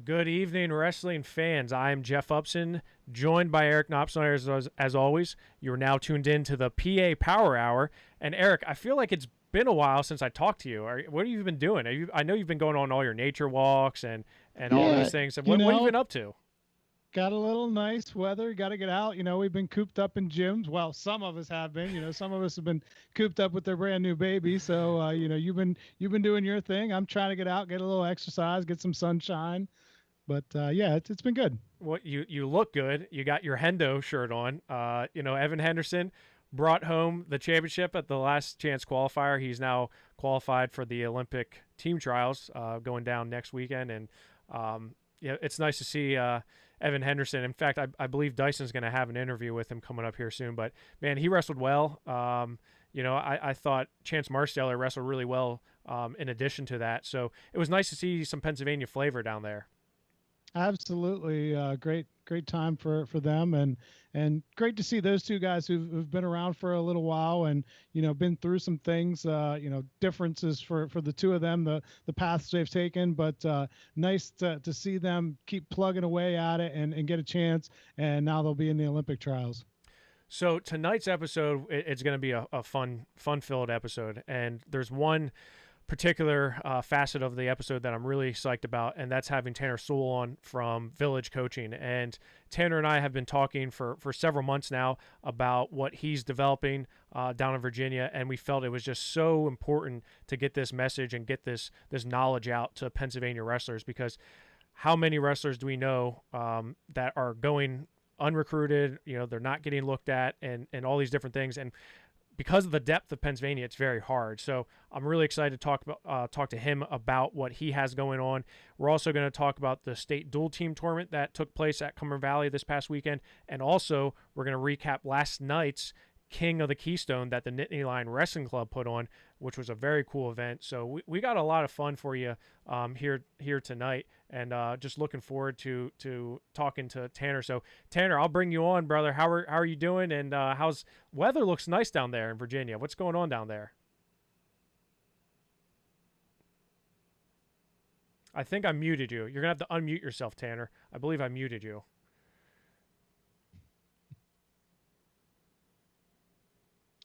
Good evening, wrestling fans. I am Jeff Upson, joined by Eric Knopsnyder as always. You are now tuned in to the PA Power Hour. And Eric, I feel like it's been a while since I talked to you. What have you been doing? I know you've been going on all your nature walks and all those things. And what have you been up to? Got a little nice weather. Got to get out. We've been cooped up in gyms. Well, some of us have been. Some of us have been cooped up with their brand new baby. So, you've been doing your thing. I'm trying to get out, get a little exercise, get some sunshine. But it's been good. Well, you look good. You got your Hendo shirt on. Evan Henderson brought home the championship at the last chance qualifier. He's now qualified for the Olympic team trials going down next weekend. And it's nice to see Evan Henderson. In fact, I believe Dyson's going to have an interview with him coming up here soon. But, man, he wrestled well. I thought Chance Marsteller wrestled really well in addition to that. So it was nice to see some Pennsylvania flavor down there. Absolutely. Great time for them. And great to see those two guys who've been around for a little while and, been through some things, differences for the two of them, the paths they've taken, but nice to see them keep plugging away at it and get a chance. And now they'll be in the Olympic trials. So tonight's episode, it's going to be a fun-filled episode. And there's one particular facet of the episode that I'm really psyched about, and that's having Tanner Sewell on from Village Coaching. And Tanner and I have been talking for several months now about what he's developing down in Virginia, and we felt it was just so important to get this message and get this knowledge out to Pennsylvania wrestlers, because how many wrestlers do we know that are going unrecruited, they're not getting looked at, and all these different things. And because of the depth of Pennsylvania, it's very hard. So I'm really excited to talk to him about what he has going on. We're also going to talk about the state dual team tournament that took place at Cumberland Valley this past weekend. And also we're going to recap last night's King of the Keystone that the Nittany Lion Wrestling Club put on, which was a very cool event. So we got a lot of fun for you here tonight, and just looking forward to talking to Tanner. So Tanner, I'll bring you on, brother. How are you doing? And how's weather? Looks nice down there in Virginia. What's going on down there? I think I muted you. You're gonna have to unmute yourself, Tanner. I believe I muted you.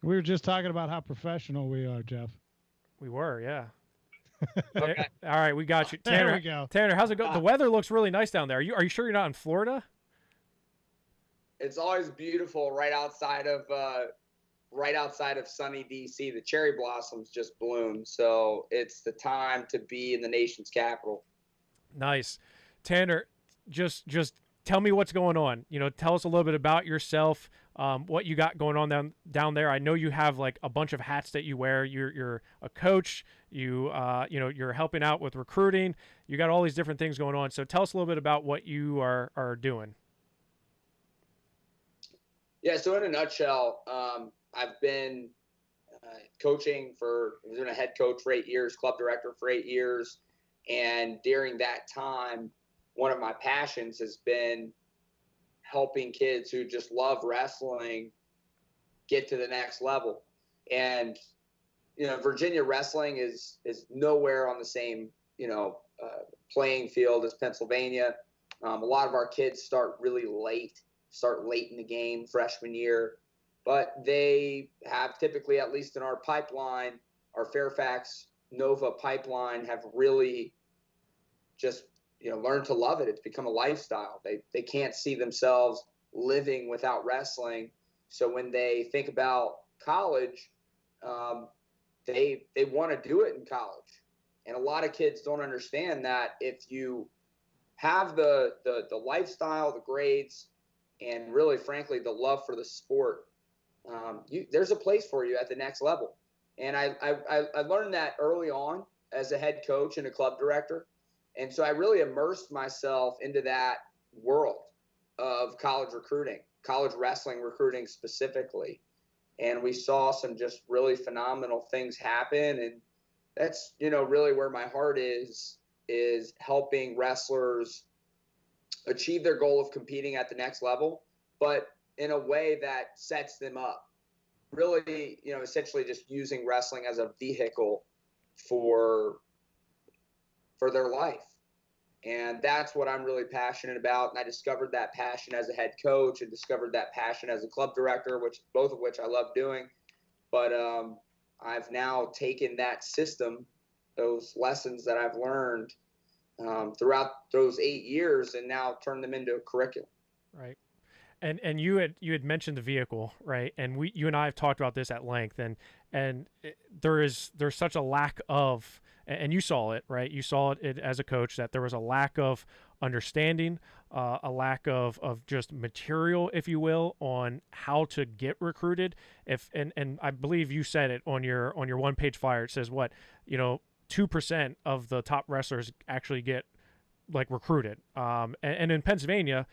We were just talking about how professional we are, Jeff. We were, yeah. Okay. All right, we got you, Tanner. There we go. Tanner, how's it go? The weather looks really nice down there. Are you sure you're not in Florida? It's always beautiful right outside of sunny DC. The cherry blossoms just bloom, so it's the time to be in the nation's capital. Nice, Tanner. Just tell me what's going on. Tell us a little bit about yourself. What you got going on down there. I know you have like a bunch of hats that you wear. You're a coach. You're helping out with recruiting. You got all these different things going on. So tell us a little bit about what you are doing. Yeah. So in a nutshell, I've been coaching been a head coach for 8 years, club director for 8 years, and during that time, one of my passions has been helping kids who just love wrestling get to the next level. And, Virginia wrestling is nowhere on the same, playing field as Pennsylvania. A lot of our kids start late in the game, freshman year, but they have typically, at least in our pipeline, our Fairfax Nova pipeline, have really just learn to love it. It's become a lifestyle. They can't see themselves living without wrestling. So when they think about college, they want to do it in college. And a lot of kids don't understand that if you have the lifestyle, the grades, and really, frankly, the love for the sport, there's a place for you at the next level. And I learned that early on as a head coach and a club director. And so I really immersed myself into that world of college recruiting, college wrestling recruiting specifically. And we saw some just really phenomenal things happen. And that's, really where my heart is helping wrestlers achieve their goal of competing at the next level, but in a way that sets them up. Really, essentially just using wrestling as a vehicle for their life. And that's what I'm really passionate about. And I discovered that passion as a head coach and discovered that passion as a club director, both of which I love doing. But I've now taken that system, those lessons that I've learned throughout those 8 years, and now turned them into a curriculum. Right. And you had mentioned the vehicle, right? And you and I have talked about this at length, and there's such a lack of, and you saw it, right? You saw it as a coach, that there was a lack of understanding, a lack of just material, if you will, on how to get recruited. And I believe you said it on your one-page flyer. It says 2% of the top wrestlers actually get like recruited. And in Pennsylvania,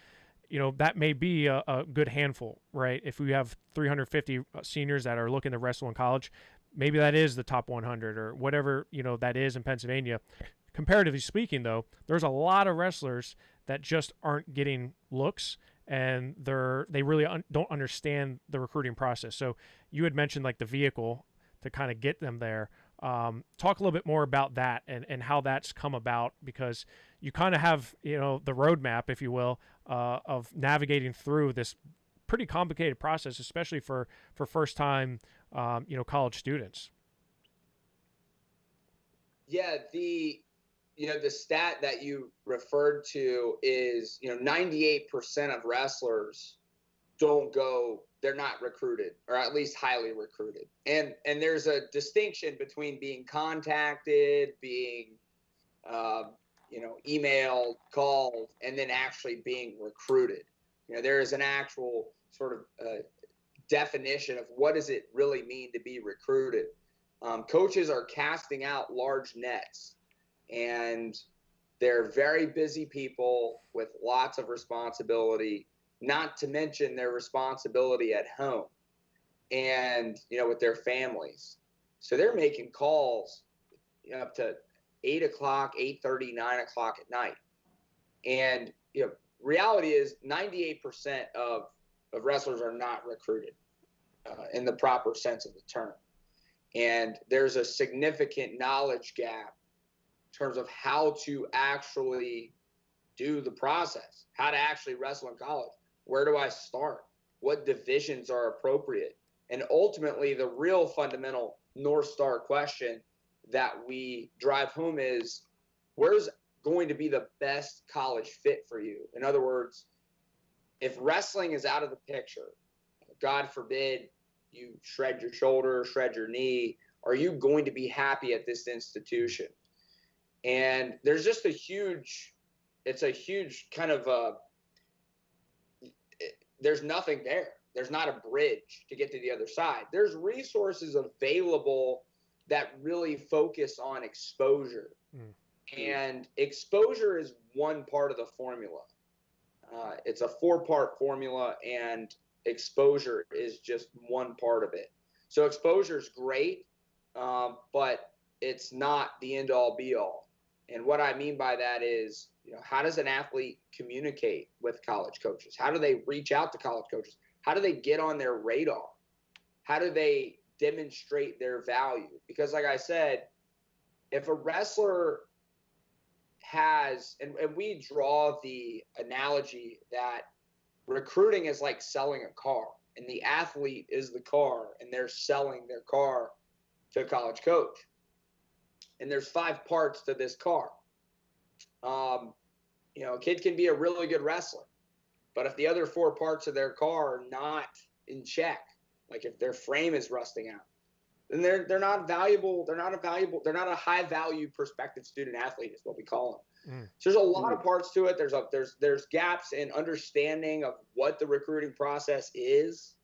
that may be a good handful, right? If we have 350 seniors that are looking to wrestle in college, maybe that is the top 100 or whatever, that is in Pennsylvania. Comparatively speaking, though, there's a lot of wrestlers that just aren't getting looks, and they really don't understand the recruiting process. So you had mentioned like the vehicle to kind of get them there. Talk a little bit more about that and how that's come about, because you kind of have, the roadmap, if you will, of navigating through this pretty complicated process, especially for first-time, college students. Yeah, the stat that you referred to is, 98% of wrestlers they're not recruited, or at least highly recruited. And there's a distinction between being contacted, being, emailed, called, and then actually being recruited. There is an actual sort of definition of what does it really mean to be recruited. Coaches are casting out large nets, and they're very busy people with lots of responsibility, not to mention their responsibility at home and, with their families. So they're making calls up to 8 o'clock, 8:30, 9 o'clock at night. And, reality is 98% of wrestlers are not recruited in the proper sense of the term. And there's a significant knowledge gap in terms of how to actually do the process, how to actually wrestle in college. Where do I start? What divisions are appropriate? And ultimately, the real fundamental North Star question that we drive home is, where's going to be the best college fit for you? In other words, if wrestling is out of the picture, God forbid you shred your shoulder, shred your knee, are you going to be happy at this institution? And there's just it's a huge kind of there's nothing there. There's not a bridge to get to the other side. There's resources available that really focus on exposure. And exposure is one part of the formula. It's a 4-part formula, and exposure is just one part of it. So exposure is great, but it's not the end-all be-all. And what I mean by that is, how does an athlete communicate with college coaches? How do they reach out to college coaches? How do they get on their radar? How do they demonstrate their value? Because like I said, if a wrestler has, and we draw the analogy that recruiting is like selling a car, and the athlete is the car, and they're selling their car to a college coach. And there's 5 parts to this car. A kid can be a really good wrestler, but if the other 4 parts of their car are not in check, like if their frame is rusting out, then they're not valuable. They're not a high value prospective student athlete is what we call them. So there's a lot of parts to it. There's gaps in understanding of what the recruiting process is.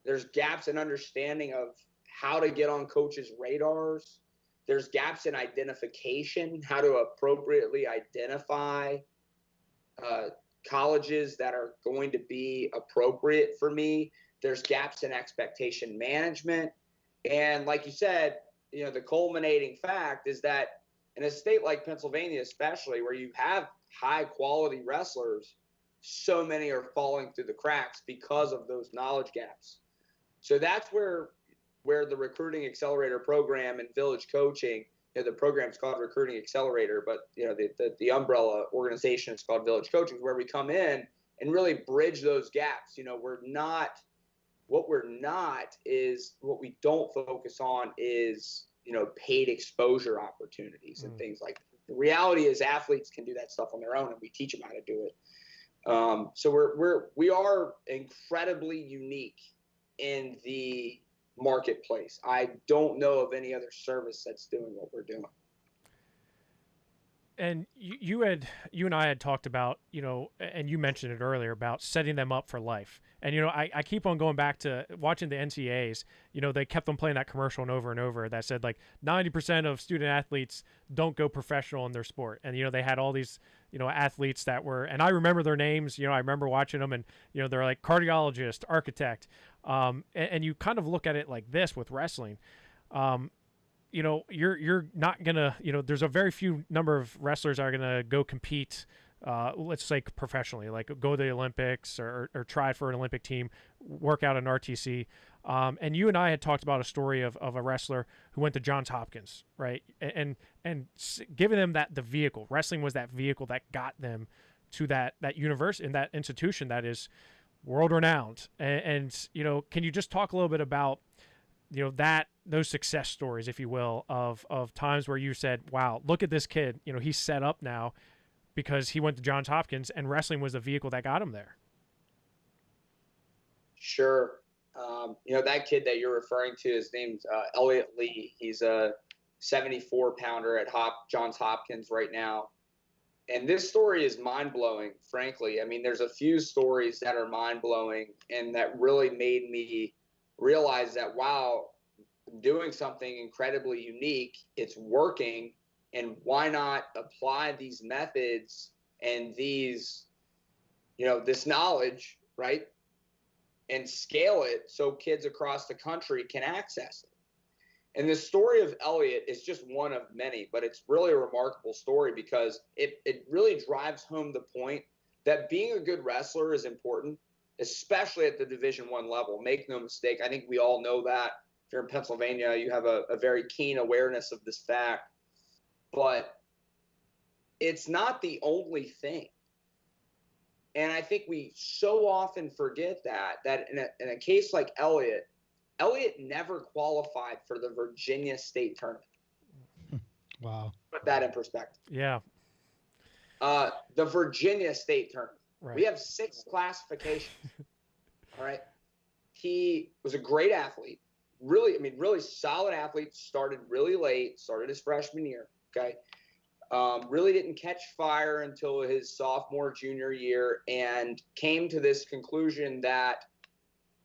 There's gaps in understanding of how to get on coaches' radars. There's gaps in identification, how to appropriately identify colleges that are going to be appropriate for me. There's gaps in expectation management. And like you said, the culminating fact is that in a state like Pennsylvania, especially where you have high quality wrestlers, so many are falling through the cracks because of those knowledge gaps. So that's where the Recruiting Accelerator program and Village Coaching the program's called Recruiting Accelerator, but the umbrella organization is called Village Coaching, where we come in and really bridge those gaps. What we don't focus on is, paid exposure opportunities and things like that. The reality is athletes can do that stuff on their own, and we teach them how to do it. So we are incredibly unique in the marketplace. I don't know of any other service that's doing what we're doing. And you and I had talked about, and you mentioned it earlier about setting them up for life. And, I keep on going back to watching the NCAAs. They kept on playing that commercial and over that said like 90% of student athletes don't go professional in their sport. And, they had all these, athletes that were, and I remember their names, I remember watching them, and, they're like cardiologist, architect. And you kind of look at it like this with wrestling. You're not gonna, there's a very few number of wrestlers are gonna go compete, let's say professionally, like go to the Olympics or try for an Olympic team, work out an RTC. And you and I had talked about a story of a wrestler who went to Johns Hopkins, right? And giving them the vehicle. Wrestling was that vehicle that got them to that university and that institution that is world renowned. And can you just talk a little bit about those success stories, if you will, of times where you said, wow, look at this kid, he's set up now because he went to Johns Hopkins and wrestling was the vehicle that got him there. Sure. That kid that you're referring to, his name's Elliot Lee. He's a 74-pounder at Johns Hopkins right now. And this story is mind-blowing, frankly. I mean, there's a few stories that are mind-blowing and that really made me realize that, wow, I'm doing something incredibly unique. It's working. And why not apply these methods and these, this knowledge, right, and scale it so kids across the country can access it. And the story of Elliot is just one of many, but it's really a remarkable story because it really drives home the point that being a good wrestler is important, especially at the Division I level. Make no mistake. I think we all know that. If you're in Pennsylvania, you have a very keen awareness of this fact. But it's not the only thing. And I think we so often forget that in a case like Elliot never qualified for the Virginia State tournament. Wow. Put that in perspective. Yeah. The Virginia State tournament. Right. We have 6 classifications. All right. He was a great athlete. Really solid athlete. Started really late. Started his freshman year. Okay. Really didn't catch fire until his sophomore, junior year, and came to this conclusion that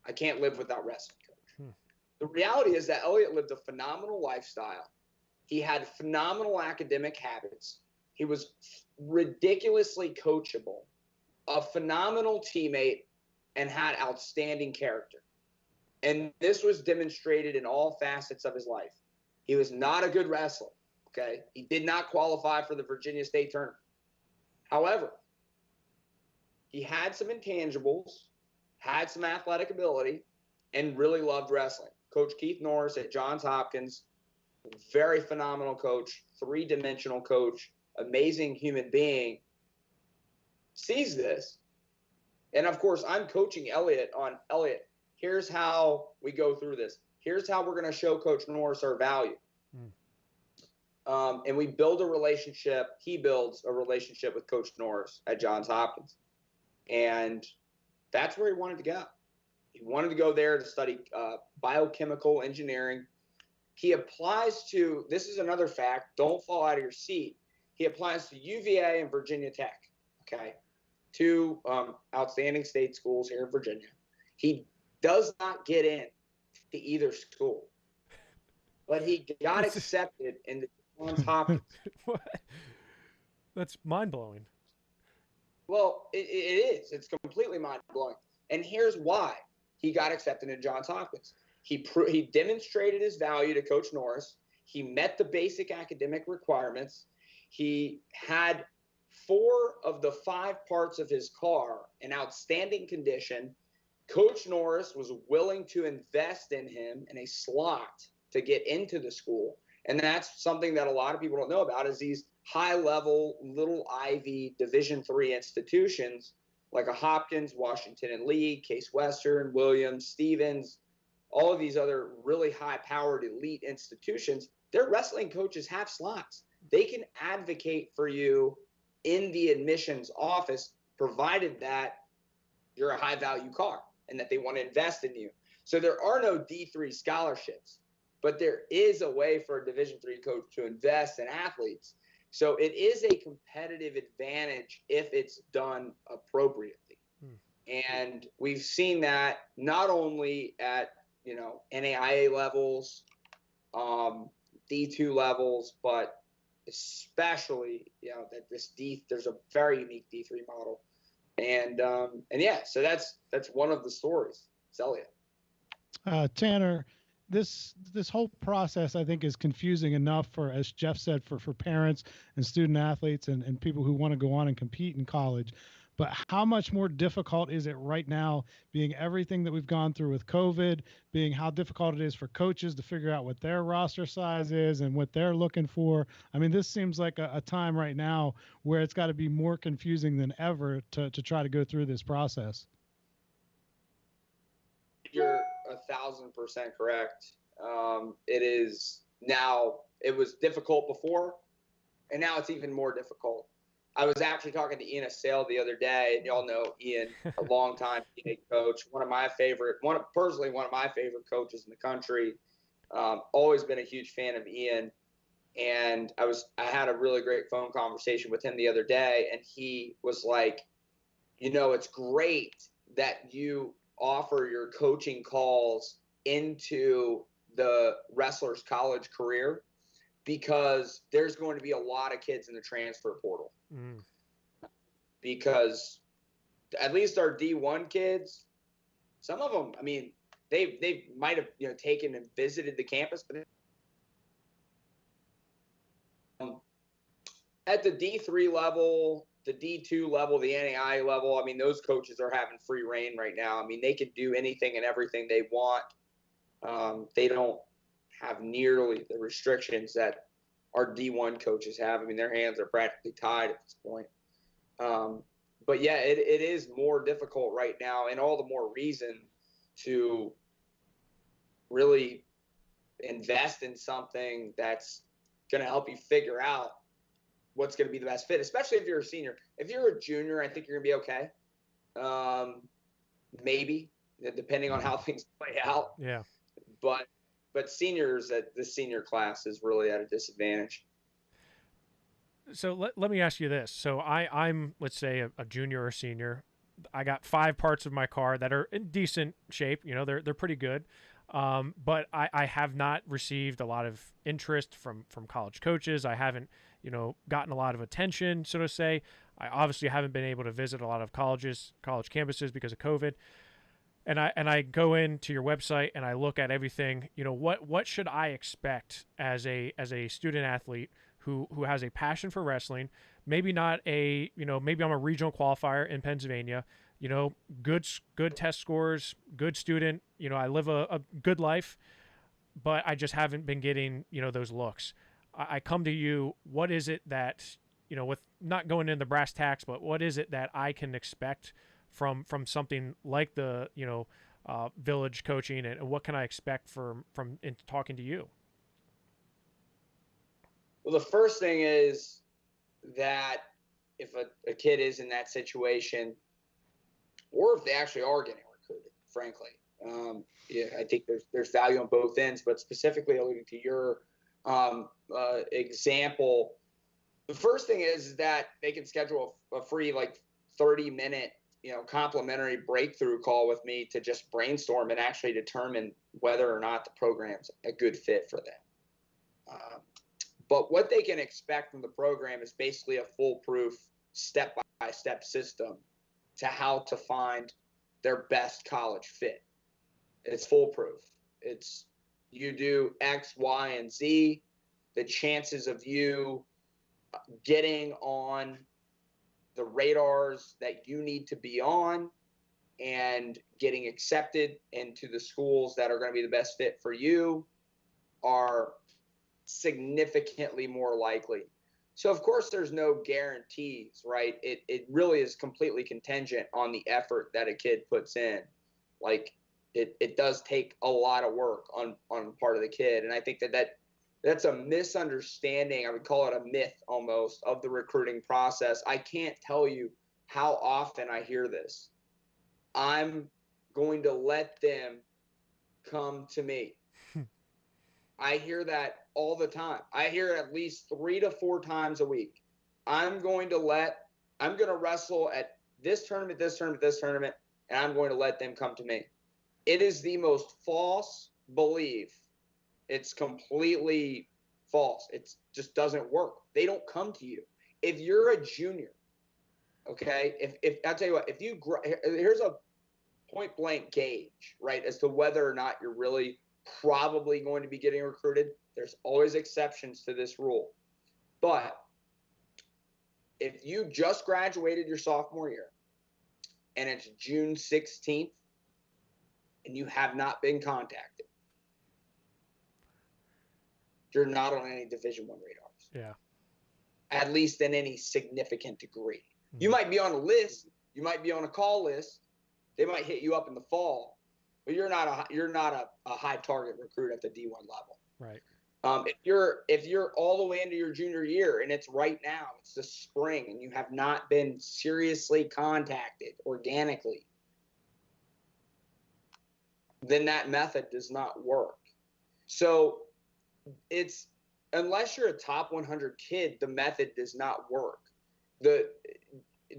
I can't live without wrestling coach. The reality is that Elliot lived a phenomenal lifestyle. He had phenomenal academic habits. He was ridiculously coachable, a phenomenal teammate, and had outstanding character. And this was demonstrated in all facets of his life. He was not a good wrestler, okay? He did not qualify for the Virginia State tournament. However, he had some intangibles, had some athletic ability, and really loved wrestling. Coach Keith Norris at Johns Hopkins, very phenomenal coach, 3-dimensional coach, amazing human being, sees this. And of course, I'm coaching Elliot on, Elliot, here's how we go through this. Here's how we're going to show Coach Norris our value. And we build a relationship. He builds a relationship with Coach Norris at Johns Hopkins. And that's where he wanted to go. He wanted to go there to study biochemical engineering. He applies to, this is another fact, don't fall out of your seat. He applies to UVA and Virginia Tech, okay? 2 outstanding state schools here in Virginia. He does not get in to either school, but he got accepted into Johns Hopkins. What? That's mind-blowing. Well, it is. It's completely mind-blowing. And here's why he got accepted into Johns Hopkins. He demonstrated his value to Coach Norris. He met the basic academic requirements. He had 4 of the 5 parts of his car in outstanding condition. Coach Norris was willing to invest in him in a slot to get into the school. And that's something that a lot of people don't know about is these high-level little Ivy Division III institutions like a Hopkins, Washington and Lee, Case Western, Williams, Stevens, all of these other really high-powered elite institutions, their wrestling coaches have slots. They can advocate for you in the admissions office, provided that you're a high-value car and that they want to invest in you. So there are no D3 scholarships, but there is a way for a Division III coach to invest in athletes. So it is a competitive advantage if it's done appropriately. And we've seen that not only at, NAIA levels, D2 levels, but especially, that there's a very unique D3 model. And yeah, so that's one of the stories. It's Elliot. Tanner, this whole process, I think, is confusing enough for, as Jeff said, for parents and student athletes and people who want to go on and compete in college. But how much more difficult is it right now, being everything that we've gone through with COVID, being how difficult it is for coaches to figure out what their roster size is and what they're looking for? I mean, this seems like a time right now where it's got to be more confusing than ever to try to go through this process. You're 1,000% correct. It is now. It was difficult before, and now it's even more difficult. I was actually talking to Ian Assail the other day, and y'all know Ian, a longtime PA coach, one of my favorite coaches in the country. Always been a huge fan of Ian, and I had a really great phone conversation with him the other day, and he was like, it's great that you offer your coaching calls into the wrestler's college career, because there's going to be a lot of kids in the transfer portal. Because at least our D1 kids, some of them, I mean, they might have taken and visited the campus, but at the D3 level, the D2 level, the NAI level, I mean, those coaches are having free reign right now. I mean, they could do anything and everything they want. They don't have nearly the restrictions that our D1 coaches have. I mean, their hands are practically tied at this point. But yeah, it is more difficult right now, and all the more reason to really invest in something that's going to help you figure out what's going to be the best fit, especially if you're a senior. If you're a junior, I think you're going to be okay. Maybe, depending on how things play out. Yeah. But seniors, at the senior class is really at a disadvantage. So let me ask you this. So I'm let's say a junior or senior. I got 5 parts of my car that are in decent shape. They're pretty good. But I have not received a lot of interest from college coaches. I haven't, gotten a lot of attention, so to say. I obviously haven't been able to visit a lot of college campuses because of COVID. And I go into your website and I look at everything. What should I expect as a student athlete who has a passion for wrestling? Maybe not maybe I'm a regional qualifier in Pennsylvania. Good test scores, good student. I live a good life, but I just haven't been getting those looks. I come to you. What is it that with not going into brass tacks, but what is it that I can expect from something like the village coaching, and what can I expect from in talking to you? Well, the first thing is that if a kid is in that situation, or if they actually are getting recruited, frankly, I think there's value on both ends. But specifically alluding to your example, the first thing is that they can schedule a free 30-minute complimentary breakthrough call with me to just brainstorm and actually determine whether or not the program's a good fit for them. But what they can expect from the program is basically a foolproof step-by-step system to how to find their best college fit. It's foolproof. It's you do X, Y, and Z. The chances of you getting on the radars that you need to be on and getting accepted into the schools that are going to be the best fit for you are significantly more likely. So of course there's no guarantees, right? It really is completely contingent on the effort that a kid puts in. Like it does take a lot of work on part of the kid. And I think that's a misunderstanding. I would call it a myth almost of the recruiting process. I can't tell you how often I hear this. I'm going to let them come to me. I hear that all the time. I hear it at least 3 to 4 times a week. I'm going to wrestle at this tournament, and I'm going to let them come to me. It is the most false belief. It's completely false. It just doesn't work. They don't come to you. If you're a junior, okay, if I'll tell you what, here's a point blank gauge, right, as to whether or not you're really probably going to be getting recruited. There's always exceptions to this rule. But if you just graduated your sophomore year and it's June 16th and you have not been contacted, you're not on any Division I radars. Yeah. At least in any significant degree. You might be on a list. You might be on a call list. They might hit you up in the fall, but you're not a high target recruit at the D1 level. Right. If you're all the way into your junior year and it's right now, it's the spring, and you have not been seriously contacted organically, then that method does not work. So it's, unless you're a top 100 kid, the method does not work. The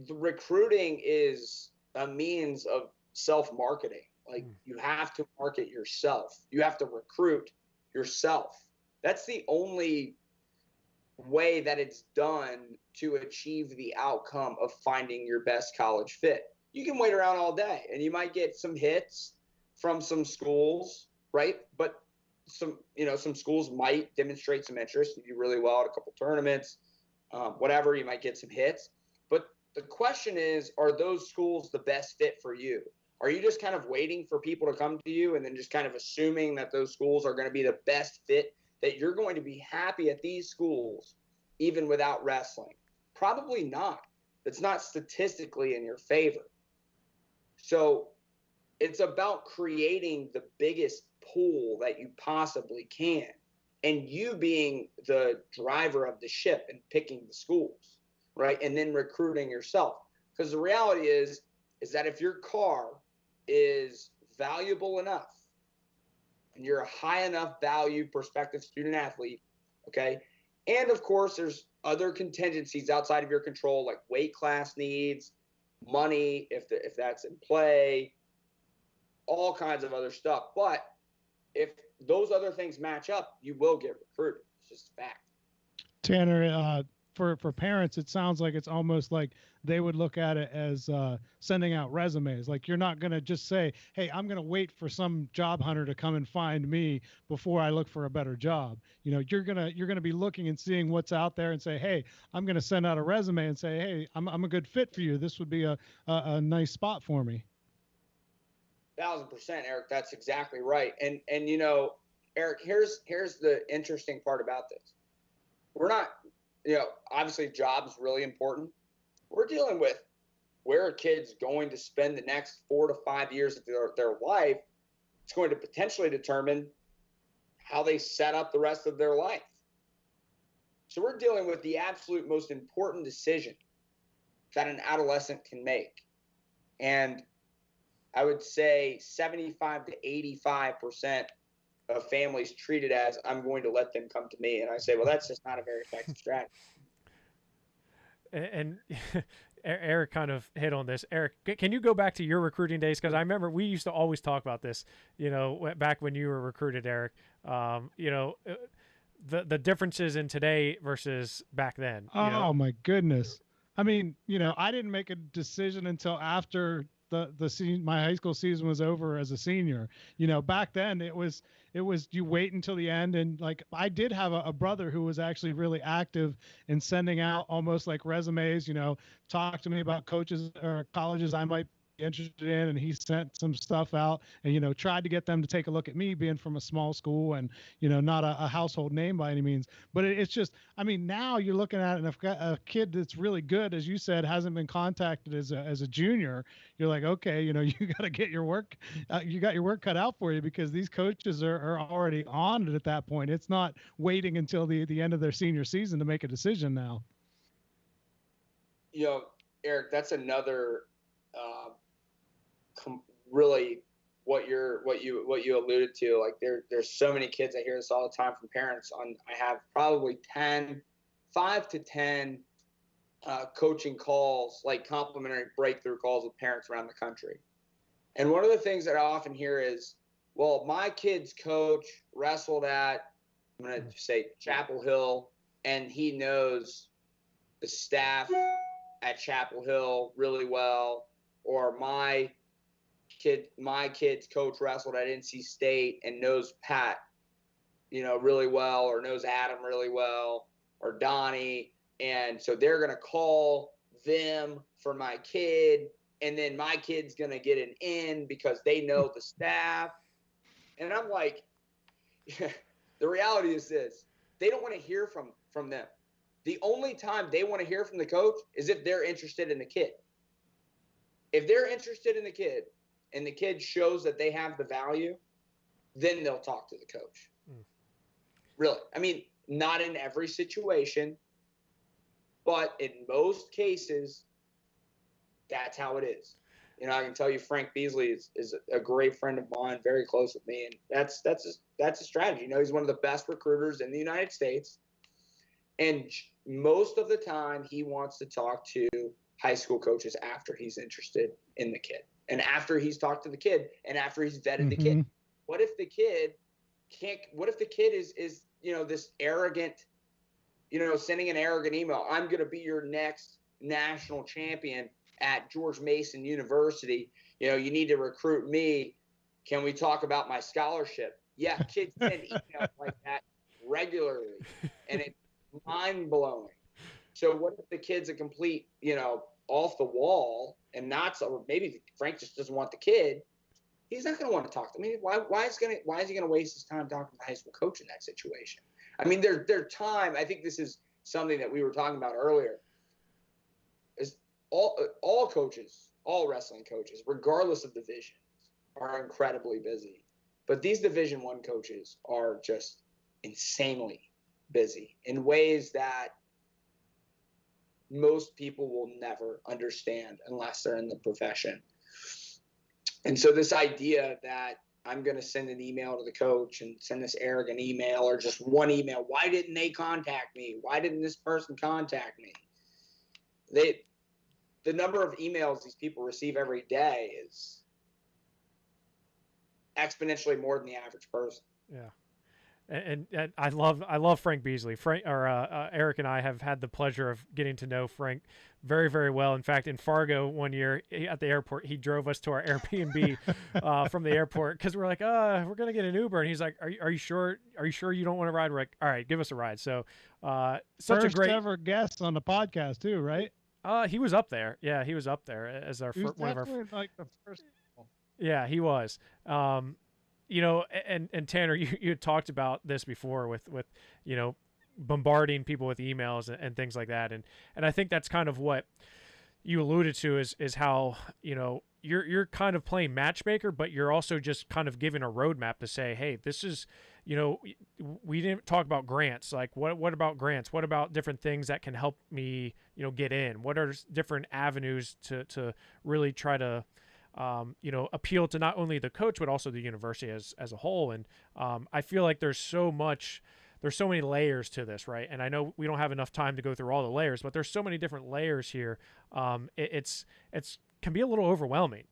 recruiting is a means of self-marketing. Like, you have to market yourself. You have to recruit yourself. That's the only way that it's done to achieve the outcome of finding your best college fit. You can wait around all day and you might get some hits from some schools, right? But some schools might demonstrate some interest. You do really well at a couple tournaments, whatever, you might get some hits. But the question is, are those schools the best fit for you? Are you just kind of waiting for people to come to you and then just kind of assuming that those schools are going to be the best fit, that you're going to be happy at these schools even without wrestling? Probably not. It's not statistically in your favor. So it's about creating the biggest pool that you possibly can, and you being the driver of the ship and picking the schools, right? And then recruiting yourself. Because the reality is that if your car is valuable enough and you're a high enough value prospective student athlete, okay, and of course there's other contingencies outside of your control, like weight class needs, money, if that's in play, all kinds of other stuff. But if those other things match up, you will get recruited. It's just a fact. Tanner, for parents, it sounds like it's almost like they would look at it as sending out resumes. Like, you're not going to just say, hey, I'm going to wait for some job hunter to come and find me before I look for a better job. You're going to be looking and seeing what's out there and say, hey, I'm going to send out a resume and say, hey, I'm a good fit for you. This would be a nice spot for me. 1,000%, Eric. That's exactly right. And Eric, here's the interesting part about this. We're not, obviously job's really important. We're dealing with where a kid's going to spend the next 4 to 5 years of their life. It's going to potentially determine how they set up the rest of their life. So we're dealing with the absolute most important decision that an adolescent can make. And I would say 75 to 85% of families treat it as, I'm going to let them come to me. And I say, well, that's just not a very effective strategy. And Eric kind of hit on this. Eric, can you go back to your recruiting days? Because I remember we used to always talk about this, back when you were recruited, Eric, the differences in today versus back then. My goodness. I mean, I didn't make a decision until after my high school season was over as a senior. Back then it was you wait until the end. And like, I did have a brother who was actually really active in sending out almost like resumes, talk to me about coaches or colleges I might interested in, and he sent some stuff out and, tried to get them to take a look at me being from a small school and, not a household name by any means. But it's just, I mean, now you're looking at it, and if a kid that's really good, as you said, hasn't been contacted as a junior, you're like, okay, you got to get your work, you got your work cut out for you, because these coaches are already on it at that point. It's not waiting until the end of their senior season to make a decision now. Eric, that's another really what you alluded to. Like there's so many kids, I hear this all the time from parents. I have probably 5 to 10 coaching calls, like complimentary breakthrough calls with parents around the country. And one of the things that I often hear is, well, my kid's coach wrestled at, I'm going to say Chapel Hill, and he knows the staff at Chapel Hill really well, or my kid's coach wrestled at NC State and knows Pat, really well, or knows Adam really well, or Donnie. And so they're going to call them for my kid, and then my kid's going to get an in because they know the staff. And I'm like, the reality is this: they don't want to hear from them. The only time they want to hear from the coach is if they're interested in the kid. If they're interested in the kid and the kid shows that they have the value, then they'll talk to the coach. Really. I mean, not in every situation, but in most cases, that's how it is. I can tell you Frank Beasley is a great friend of mine, very close with me, and that's a strategy. He's one of the best recruiters in the United States, and most of the time he wants to talk to high school coaches after he's interested in the kid, and after he's talked to the kid, and after he's vetted the kid. What if the kid is this arrogant, sending an arrogant email? I'm going to be your next national champion at George Mason University. You need to recruit me. Can we talk about my scholarship? Yeah, kids send emails like that regularly, and it's mind-blowing. So what if the kid's a complete, off the wall, and not so, or maybe Frank just doesn't want the kid? He's not going to want to talk to me. Why is he going to waste his time talking to the high school coach in that situation? I mean, their time. I think this is something that we were talking about earlier. Is all coaches, all wrestling coaches, regardless of division, are incredibly busy. But these Division I coaches are just insanely busy in ways that most people will never understand unless they're in the profession. And so this idea that I'm going to send an email to the coach and send this arrogant email, or just one email, why didn't they contact me? Why didn't this person contact me? The number of emails these people receive every day is exponentially more than the average person. Yeah. And I love Frank Beasley. Eric and I have had the pleasure of getting to know Frank very, very well. In fact, in Fargo one year at the airport, he drove us to our Airbnb from the airport, because we're like, we're gonna get an Uber, and he's like, are you sure? Are you sure you don't want to ride? We're like, all right, give us a ride. So such a great ever guest on the podcast too, right? He was up there. Yeah, he was up there as our one of our. Like the first. Yeah, he was. And Tanner, you had talked about this before with bombarding people with emails and things like that, and I think that's kind of what you alluded to is how you're kind of playing matchmaker, but you're also just kind of giving a roadmap to say, hey, this is, we didn't talk about grants. Like what about grants? What about different things that can help me, get in? What are different avenues to really try to appeal to not only the coach, but also the university as a whole. And I feel like there's so many layers to this, right? And I know we don't have enough time to go through all the layers, but there's so many different layers here. It's can be a little overwhelming,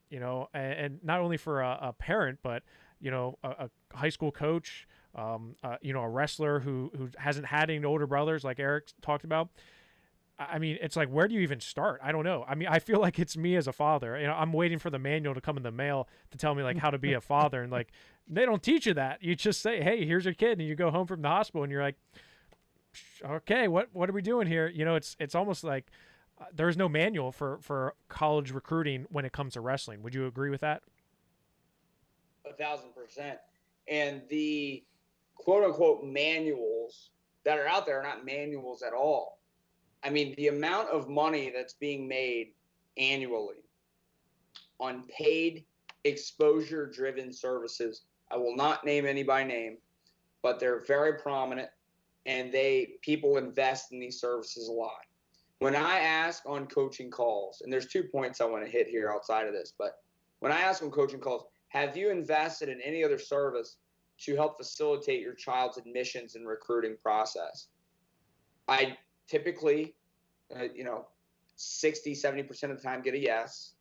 and not only for a parent, but, a high school coach, a wrestler who hasn't had any older brothers, like Eric talked about. I mean, it's like, where do you even start? I don't know. I mean, I feel like it's me as a father. I'm waiting for the manual to come in the mail to tell me like how to be a father. And like, they don't teach you that. You just say, hey, here's your kid. And you go home from the hospital and you're like, okay, what are we doing here? It's almost like, there's no manual for college recruiting when it comes to wrestling. Would you agree with that? 1,000%. And the quote unquote manuals that are out there are not manuals at all. I mean, the amount of money that's being made annually on paid exposure driven services, I will not name any by name, but they're very prominent, and people invest in these services a lot. When I ask on coaching calls, and there's 2 points I want to hit here outside of this, but when I ask on coaching calls, have you invested in any other service to help facilitate your child's admissions and recruiting process? I typically, 60, 70% of the time get a yes.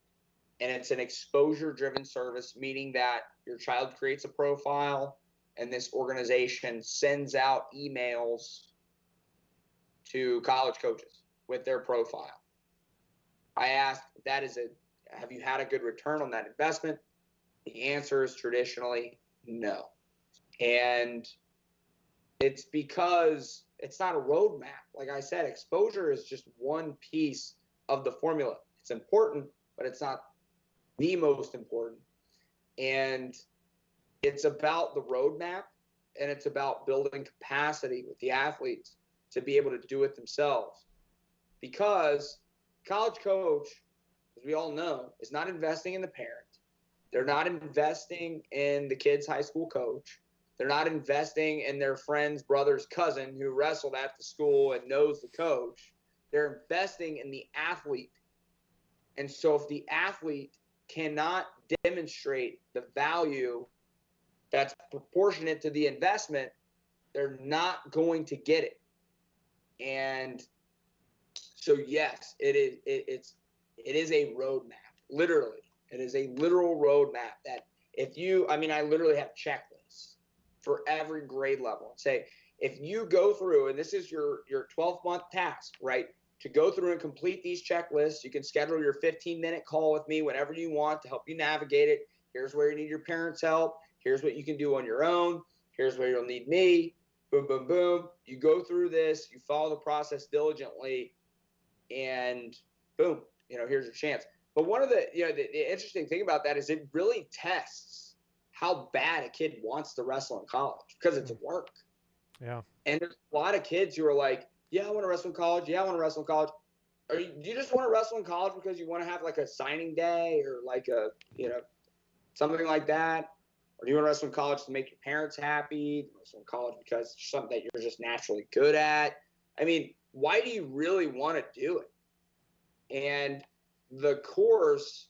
And it's an exposure-driven service, meaning that your child creates a profile and this organization sends out emails to college coaches with their profile. I asked, have you had a good return on that investment? The answer is traditionally no. And it's because it's not a roadmap. Like I said, exposure is just one piece of the formula. It's important, but it's not the most important. And it's about the roadmap, and it's about building capacity with the athletes to be able to do it themselves. Because college coach, as we all know, is not investing in the parent. They're not investing in the kid's high school coach. They're not investing in their friend's brother's cousin who wrestled at the school and knows the coach. They're investing in the athlete. And so if the athlete cannot demonstrate the value that's proportionate to the investment, they're not going to get it. And so yes, it is a roadmap. Literally, it is a literal roadmap that I literally have checklists for every grade level. Say, if you go through, and this is your 12-month task, right? To go through and complete these checklists, you can schedule your 15-minute call with me whenever you want to help you navigate it. Here's where you need your parents' help. Here's what you can do on your own. Here's where you'll need me. Boom, boom, boom. You go through this, you follow the process diligently, and boom, here's your chance. But one of the interesting thing about that is it really tests how bad a kid wants to wrestle in college, because it's work. Yeah. And there's a lot of kids who are like, yeah, I want to wrestle in college. Yeah, I want to wrestle in college. Do you just want to wrestle in college because you want to have like a signing day or like something like that? Or do you want to wrestle in college to make your parents happy? Do you wrestle in college because it's something that you're just naturally good at? I mean, why do you really want to do it? And the course,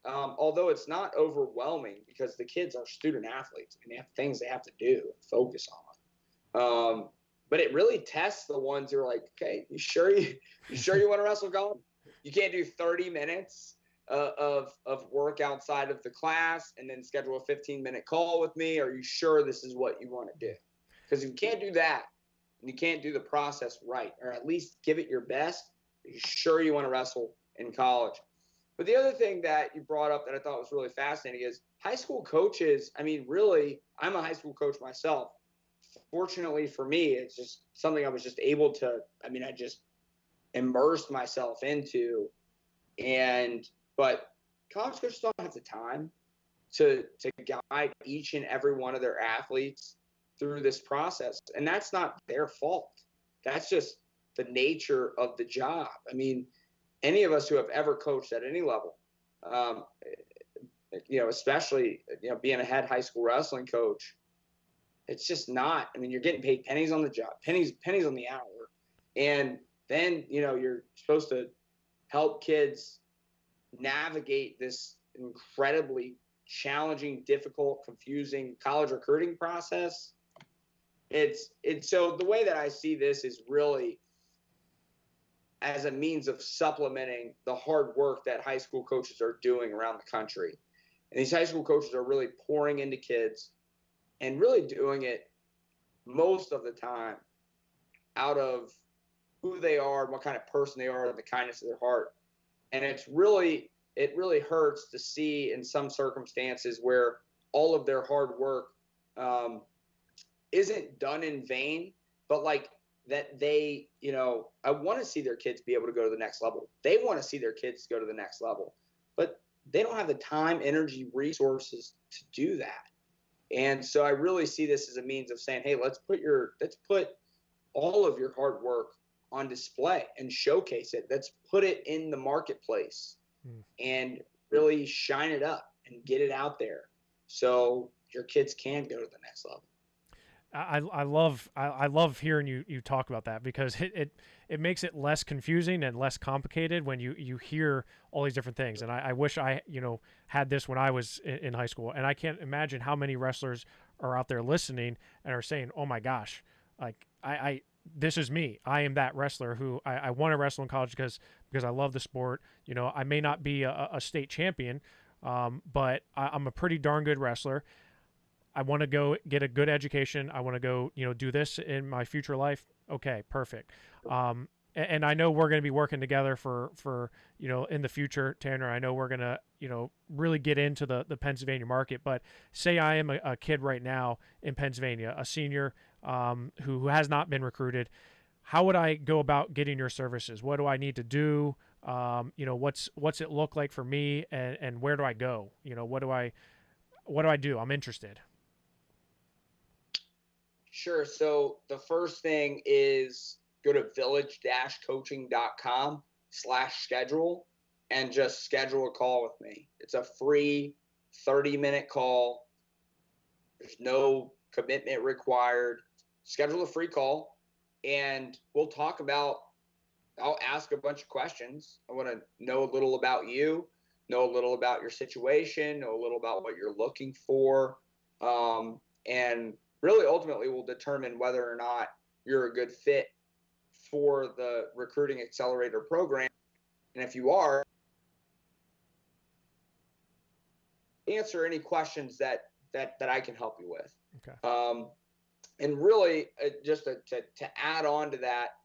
although it's not overwhelming because the kids are student athletes, I mean, they have things they have to do and focus on. But it really tests the ones who are like, okay, you sure you want to wrestle golf? You can't do 30 minutes of work outside of the class and then schedule a 15-minute call with me. Are you sure this is what you want to do? Because if you can't do that, and you can't do the process right, or at least give it your best, are you sure you want to wrestle in college? But the other thing that you brought up that I thought was really fascinating is high school coaches. I mean, really, I'm a high school coach myself. Fortunately for me, it's just something I was just able to, I just immersed myself into. But college coaches don't have the time to guide each and every one of their athletes through this process. And that's not their fault. That's just the nature of the job. I mean, any of us who have ever coached at any level, especially, being a head high school wrestling coach, it's just not. I mean, you're getting paid pennies on the job, pennies on the hour. And then, you're supposed to help kids navigate this incredibly challenging, difficult, confusing college recruiting process. So the way that I see this is really as a means of supplementing the hard work that high school coaches are doing around the country. And these high school coaches are really pouring into kids and really doing it most of the time out of who they are and what kind of person they are and the kindness of their heart. And it really hurts to see in some circumstances where all of their hard work isn't done in vain, but like that they, I want to see their kids be able to go to the next level. They want to see their kids go to the next level, but they don't have the time, energy, resources to do that. And so I really see this as a means of saying, hey, let's put all of your hard work on display and showcase it. Let's put it in the marketplace and really shine it up and get it out there so your kids can go to the next level. I love hearing you talk about that, because it makes it less confusing and less complicated when you hear all these different things. And I wish I had this when I was in high school, and I can't imagine how many wrestlers are out there listening and are saying, oh my gosh, like I this is me. I am that wrestler who I want to wrestle in college because I love the sport. I may not be a state champion, but I'm a pretty darn good wrestler. I want to go get a good education. I want to go, do this in my future life. Okay, perfect. And I know we're going to be working together for in the future, Tanner. I know we're going to, really get into the Pennsylvania market. But say I am a kid right now in Pennsylvania, a senior who has not been recruited. How would I go about getting your services? What do I need to do? What's it look like for me, and where do I go? What do I do? I'm interested. Sure. So the first thing is go to village-coaching.com/schedule and just schedule a call with me. It's a free 30-minute call. There's no commitment required. Schedule a free call, and we'll talk about, I'll ask a bunch of questions. I want to know a little about you, know a little about your situation, know a little about what you're looking for, and really ultimately will determine whether or not you're a good fit for the recruiting accelerator program. And if you are, answer any questions that I can help you with. Okay. And really just to add on to that,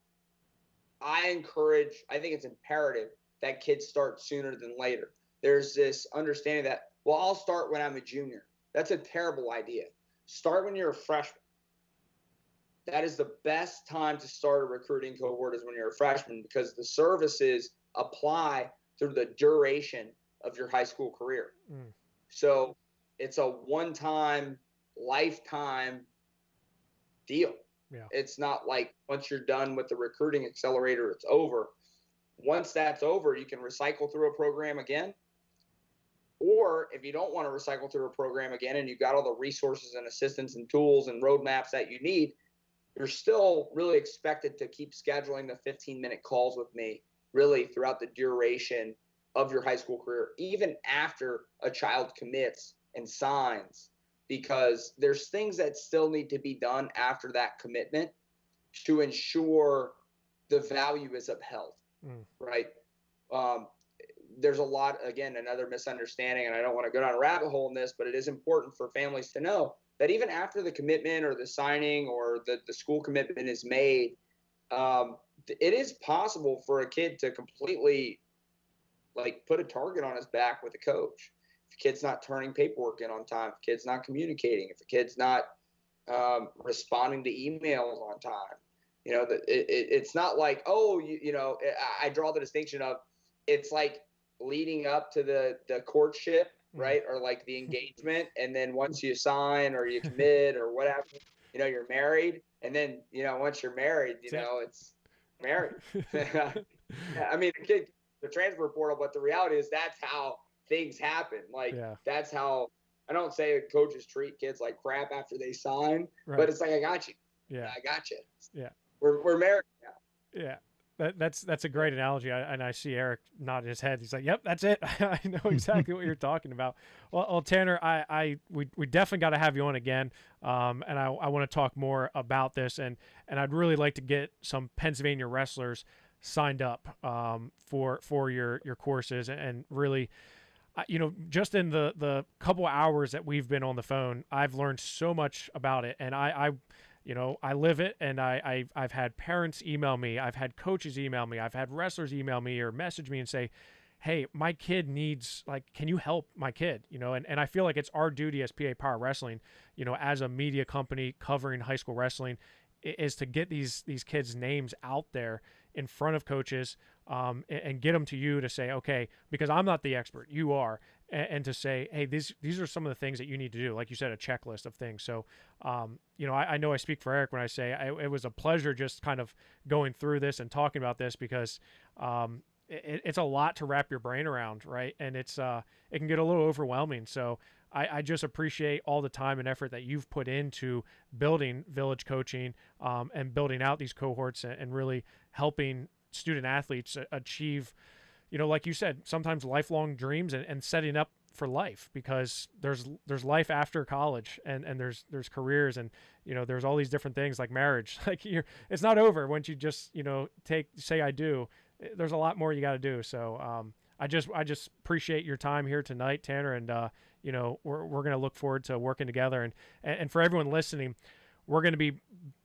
I think it's imperative that kids start sooner than later. There's this understanding that, well, I'll start when I'm a junior. That's a terrible idea. Start when you're a freshman. That is the best time to start a recruiting cohort, is when you're a freshman, because the services apply through the duration of your high school career. So it's a one-time, lifetime deal. Yeah. It's not like once you're done with the recruiting accelerator, it's over. Once that's over, you can recycle through a program again. Or if you don't want to recycle through a program again and you've got all the resources and assistance and tools and roadmaps that you need, you're still really expected to keep scheduling the 15-minute calls with me really throughout the duration of your high school career, even after a child commits and signs, because there's things that still need to be done after that commitment to ensure the value is upheld, right? There's a lot, again, another misunderstanding, and I don't want to go down a rabbit hole in this, but it is important for families to know that even after the commitment or the signing or the school commitment is made, it is possible for a kid to completely put a target on his back with a coach. If the kid's not turning paperwork in on time, if the kid's not communicating, if the kid's not responding to emails on time, it's not like, I draw the distinction of, it's like leading up to the courtship, right? Or like the engagement. And then once you sign or you commit or whatever, you're married. And then, once you're married, it's married. I mean, the transfer portal, but the reality is that's how things happen. That's how, I don't say coaches treat kids like crap after they sign, right, but it's like, I got you. Yeah. I got you. Yeah. We're married now. Yeah. That's a great analogy. I see Eric nodding his head. He's like, "Yep, that's it. I know exactly what you're talking about." Well, Tanner, we definitely got to have you on again, and I want to talk more about this, and I'd really like to get some Pennsylvania wrestlers signed up for your courses, and really, just in the couple hours that we've been on the phone, I've learned so much about it, and I live it, and I've had parents email me, I've had coaches email me, I've had wrestlers email me or message me and say, hey, my kid needs, can you help my kid? And I feel like it's our duty as PA Power Wrestling, as a media company covering high school wrestling, is to get these kids' names out there in front of coaches, and get them to you to say, okay, because I'm not the expert, you are, and to say, hey, these are some of the things that you need to do. Like you said, a checklist of things. So, I know I speak for Eric when I say it was a pleasure just kind of going through this and talking about this, because it's a lot to wrap your brain around, right? And it can get a little overwhelming. So I just appreciate all the time and effort that you've put into building Village Coaching, and building out these cohorts, and really helping student athletes achieve, like you said, sometimes lifelong dreams, and setting up for life, because there's life after college, and there's careers, and there's all these different things like marriage. Like it's not over once you just say I do. There's a lot more you got to do. So I just appreciate your time here tonight, Tanner, and we're going to look forward to working together, and for everyone listening, we're going to be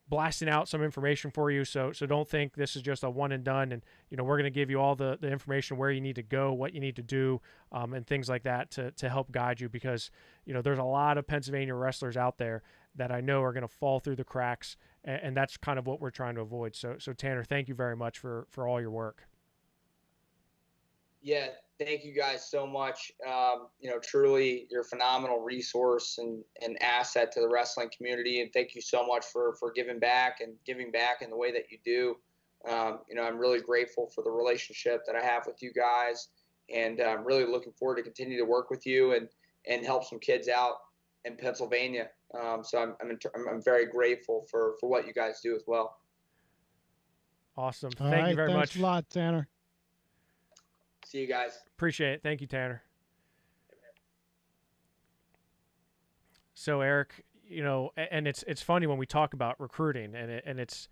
blasting out some information for you. So don't think this is just a one and done. And, we're going to give you all the information, where you need to go, what you need to do, and things like that to help guide you, because, there's a lot of Pennsylvania wrestlers out there that I know are going to fall through the cracks. And that's kind of what we're trying to avoid. So Tanner, thank you very much for all your work. Yeah, thank you guys so much. Truly, you're a phenomenal resource and asset to the wrestling community. And thank you so much for giving back in the way that you do. I'm really grateful for the relationship that I have with you guys, and I'm really looking forward to continue to work with you and help some kids out in Pennsylvania. So I'm very grateful for what you guys do as well. Awesome. Thank you very much. Thanks a lot, Tanner. See you guys. Appreciate it. Thank you, Tanner. So Eric, and it's funny when we talk about recruiting, and it's,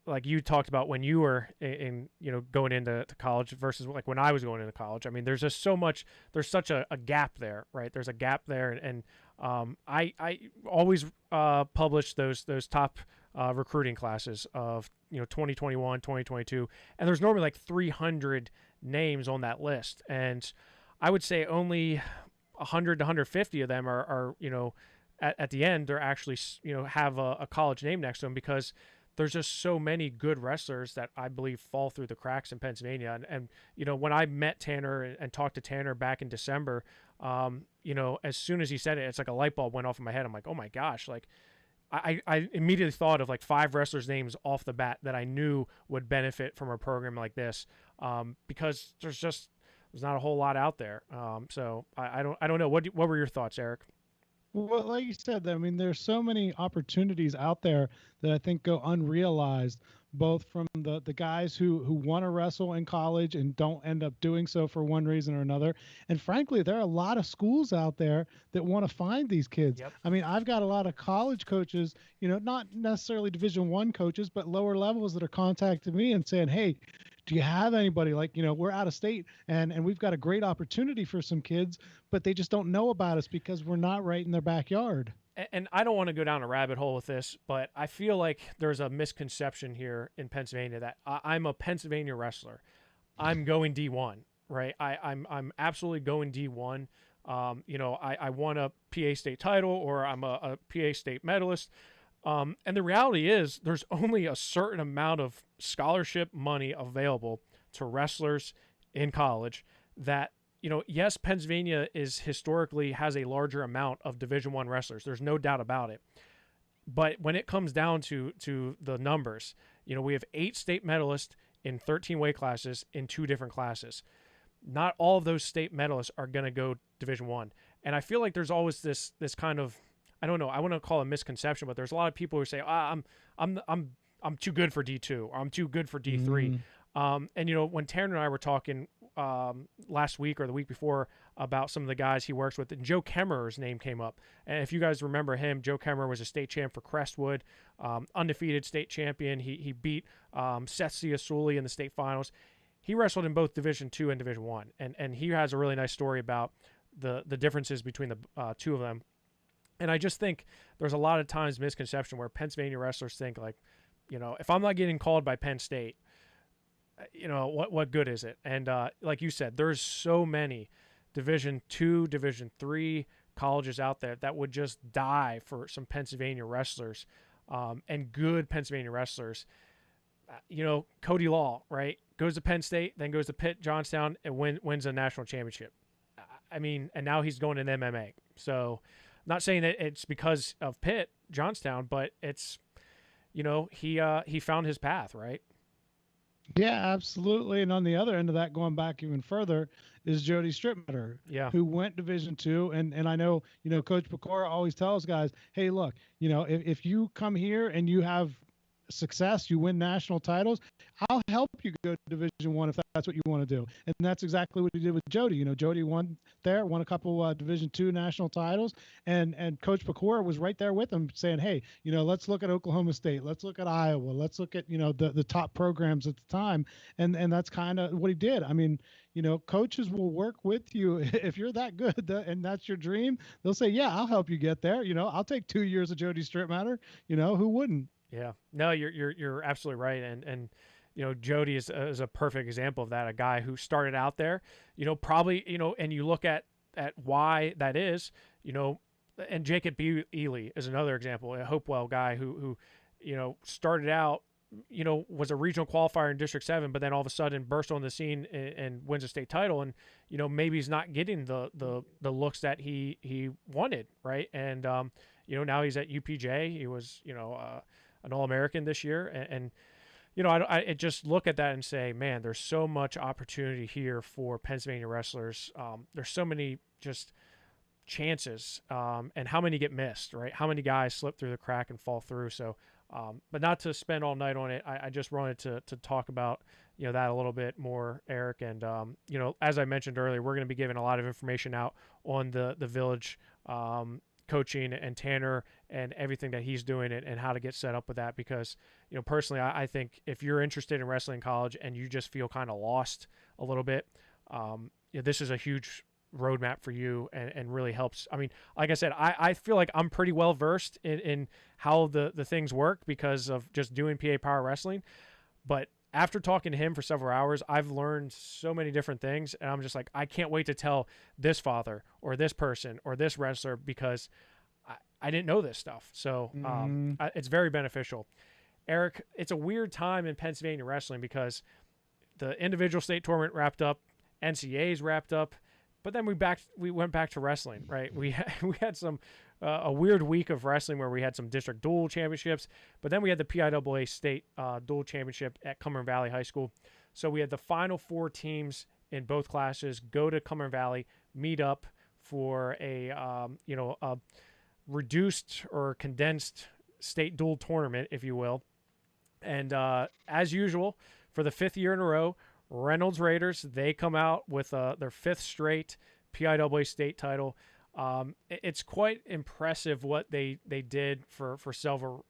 like you talked about when you were in going into college versus like when I was going into college. I mean, there's just there's such a gap there, right? There's a gap there. And I always publish those top recruiting classes of, 2021, 2022. And there's normally like 300 names on that list. And I would say only 100 to 150 of them are at the end, they're actually, have a college name next to them, because there's just so many good wrestlers that I believe fall through the cracks in Pennsylvania. And when I met Tanner and talked to Tanner back in December, as soon as he said it, it's like a light bulb went off in my head. I'm like, oh my gosh, like I immediately thought of like 5 wrestlers' names off the bat that I knew would benefit from a program like this, because there's not a whole lot out there. So I don't know. What were your thoughts, Eric? Well, like you said, I mean, there's so many opportunities out there that I think go unrealized, both from the guys who want to wrestle in college and don't end up doing so for one reason or another. And frankly, there are a lot of schools out there that want to find these kids. Yep. I mean, I've got a lot of college coaches, not necessarily Division I coaches, but lower levels that are contacting me and saying, hey, do you have anybody, like, we're out of state and we've got a great opportunity for some kids, but they just don't know about us because we're not right in their backyard. And I don't want to go down a rabbit hole with this, but I feel like there's a misconception here in Pennsylvania that I'm a Pennsylvania wrestler. I'm going D1, right? I'm absolutely going D1. I won a PA state title, or I'm a PA state medalist. And the reality is there's only a certain amount of scholarship money available to wrestlers in college that, yes, Pennsylvania historically has a larger amount of Division I wrestlers. There's no doubt about it. But when it comes down to the numbers, we have 8 state medalists in 13 weight classes in 2 different classes. Not all of those state medalists are going to go Division I. And I feel like there's always this kind of, I don't know, I want to call it a misconception, but there's a lot of people who say, I'm too good for D2, or I'm too good for D3. And when Tanner and I were talking last week or the week before about some of the guys he works with, and Joe Kemmerer's name came up. And if you guys remember him, Joe Kemmerer was a state champ for Crestwood, undefeated state champion. He beat Seth Ciasuli in the state finals. He wrestled in both Division II and Division I, and he has a really nice story about the differences between the two of them. And I just think there's a lot of times misconception where Pennsylvania wrestlers think like, if I'm not getting called by Penn State, what good is it? And like you said, there's so many Division II, Division III colleges out there that would just die for some Pennsylvania wrestlers. and good Pennsylvania wrestlers. Cody Law, right, goes to Penn State, then goes to Pitt, Johnstown, and wins a national championship. I mean, and now he's going in MMA. So, not saying that it's because of Pitt, Johnstown, but it's, he found his path, right? Yeah, absolutely. And on the other end of that, going back even further, is Jody Strittmatter, who went Division II. And I know, Coach Pecora always tells guys, hey, look, if you come here and you have success, you win national titles, I'll help you go to Division I if that's what you want to do. And that's exactly what he did with Jody. Jody won a couple Division II national titles, and Coach Pecora was right there with him saying, hey, let's look at Oklahoma State, let's look at Iowa, let's look at the top programs at the time, and that's kind of what he did. I mean, coaches will work with you if you're that good and that's your dream. They'll say, yeah, I'll help you get there. I'll take 2 years of Jody Strittmatter. Who wouldn't? Yeah, no, you're absolutely right, and Jody is a perfect example of that. A guy who started out there, probably, and you look at why that is, and Jacob B. Ely is another example, a Hopewell guy who started out, was a regional qualifier in District 7, but then all of a sudden burst on the scene and wins a state title, and maybe he's not getting the looks that he wanted, right? And now he's at UPJ. He was an All-American this year. And I just look at that and say, man, there's so much opportunity here for Pennsylvania wrestlers. There's so many just chances, and how many get missed, right? How many guys slip through the crack and fall through. So, but not to spend all night on it. I just wanted to talk about, that a little bit more, Eric. And, as I mentioned earlier, we're going to be giving a lot of information out on the Village, coaching and Tanner and everything that he's doing and how to get set up with that, because personally I think if you're interested in wrestling in college and you just feel kind of lost a little bit, this is a huge roadmap for you and really helps. I mean, like I said, I feel like I'm pretty well versed in how the things work because of just doing PA Power Wrestling, but after talking to him for several hours, I've learned so many different things, and I'm just like, I can't wait to tell this father or this person or this wrestler, because I didn't know this stuff. So it's very beneficial. Eric, it's a weird time in Pennsylvania wrestling because the individual state tournament wrapped up, NCAA's wrapped up, but then we went back to wrestling, right? We had some a weird week of wrestling where we had some district dual championships, but then we had the PIAA state dual championship at Cumberland Valley High School. So we had the final 4 teams in both classes go to Cumberland Valley, meet up for a reduced or condensed state dual tournament, if you will. And as usual, for the 5th year in a row, Reynolds Raiders, they come out with their 5th straight PIAA state title. It's quite impressive what they did for several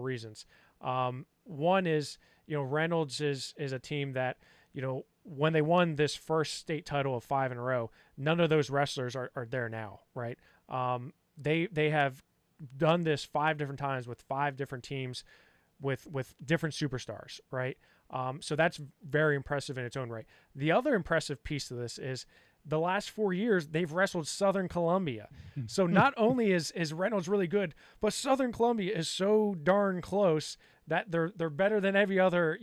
reasons. One is, Reynolds is a team that, when they won this first state title of 5 in a row, none of those wrestlers are there now, right? They have done this 5 different times with 5 different teams with different superstars, right? So that's very impressive in its own right. The other impressive piece of this is the last 4 years, they've wrestled Southern Columbia. So not only is Reynolds really good, but Southern Columbia is so darn close that they're better than every other,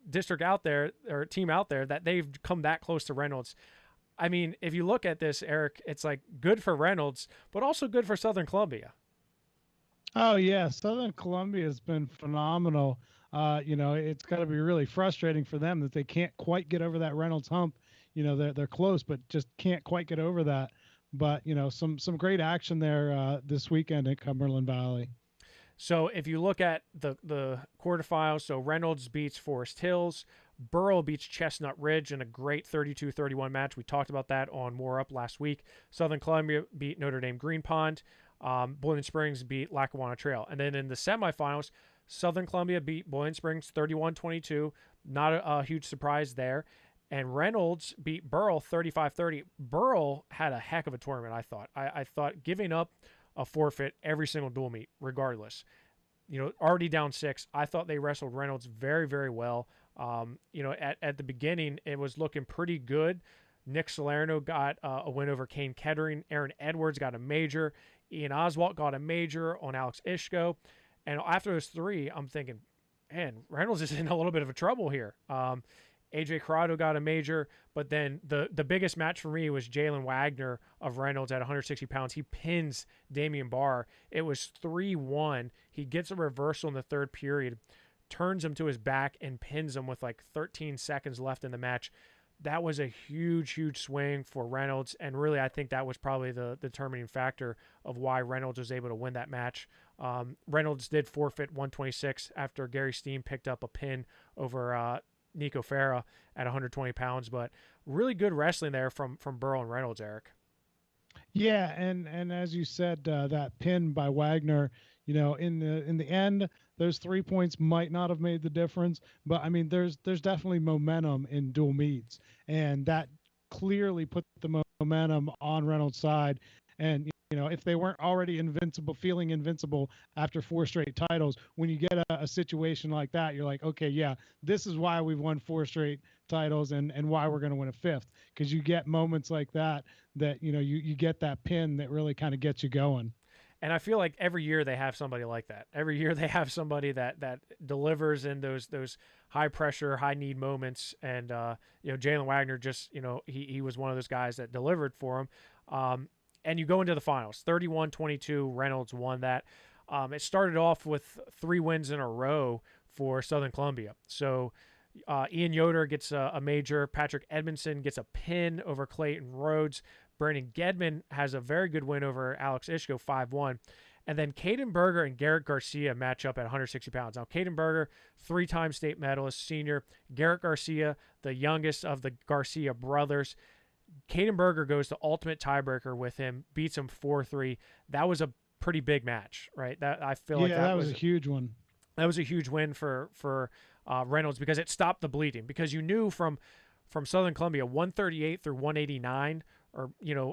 district out there or team out there, that they've come that close to Reynolds. I mean, if you look at this, Eric, it's like good for Reynolds, but also good for Southern Columbia. Oh yeah, Southern Columbia has been phenomenal. It's got to be really frustrating for them that they can't quite get over that Reynolds hump. They're close, but just can't quite get over that. But some great action there this weekend at Cumberland Valley. So if you look at the quarterfinals, so Reynolds beats Forest Hills, Burrell beats Chestnut Ridge in a great 32-31 match. We talked about that on More Up last week. Southern Columbia beat Notre Dame Green Pond. Boiling Springs beat Lackawanna Trail. And then in the semifinals, Southern Columbia beat Boiling Springs 31-22. Not a huge surprise there. And Reynolds beat Burrell 35-30. Burrell had a heck of a tournament, I thought. I thought giving up a forfeit every single dual meet, regardless. Already down 6. I thought they wrestled Reynolds very, very well. At the beginning, it was looking pretty good. Nick Salerno got a win over Kane Kettering. Aaron Edwards got a major. Ian Oswalt got a major on Alex Ishko. And after those 3, I'm thinking, man, Reynolds is in a little bit of a trouble here. AJ Corrado got a major, but then the biggest match for me was Jaylen Wagner of Reynolds at 160 pounds. He pins Damian Barr. It was 3-1. He gets a reversal in the 3rd period, turns him to his back, and pins him with like 13 seconds left in the match. That was a huge, huge swing for Reynolds, and really I think that was probably the determining factor of why Reynolds was able to win that match. Reynolds did forfeit 126 after Gary Steen picked up a pin over Nico Farah at 120 pounds, but really good wrestling there from Burl and Reynolds, Eric. Yeah, and as you said, that pin by Wagner, in the end, those 3 points might not have made the difference, but I mean, there's definitely momentum in dual meets, and that clearly put the momentum on Reynolds' side. And if they weren't already feeling invincible after 4 straight titles, when you get a situation like that, you're like, okay, yeah, this is why we've won 4 straight titles and why we're going to win a 5th, because you get moments like that you get that pin that really kind of gets you going. And I feel like every year they have somebody like that. Every year they have somebody that delivers in those high pressure, high need moments. And Jaylen Wagner just he was one of those guys that delivered for him. And you go into the finals, 31-22. Reynolds won that. It started off with 3 wins in a row for Southern Columbia. So Ian Yoder gets a major. Patrick Edmondson gets a pin over Clayton Rhodes. Brandon Gedman has a very good win over Alex Ishko, 5-1. And then Kayden Berger and Garrett Garcia match up at 160 pounds. Now, Kayden Berger, 3-time state medalist, senior. Garrett Garcia, the youngest of the Garcia brothers. Kayden Berger goes to ultimate tiebreaker with him, beats him 4-3. That was a pretty big match, right? I feel like that was a huge one. That was a huge win for Reynolds, because it stopped the bleeding. Because you knew from Southern Columbia, 138 through 189 are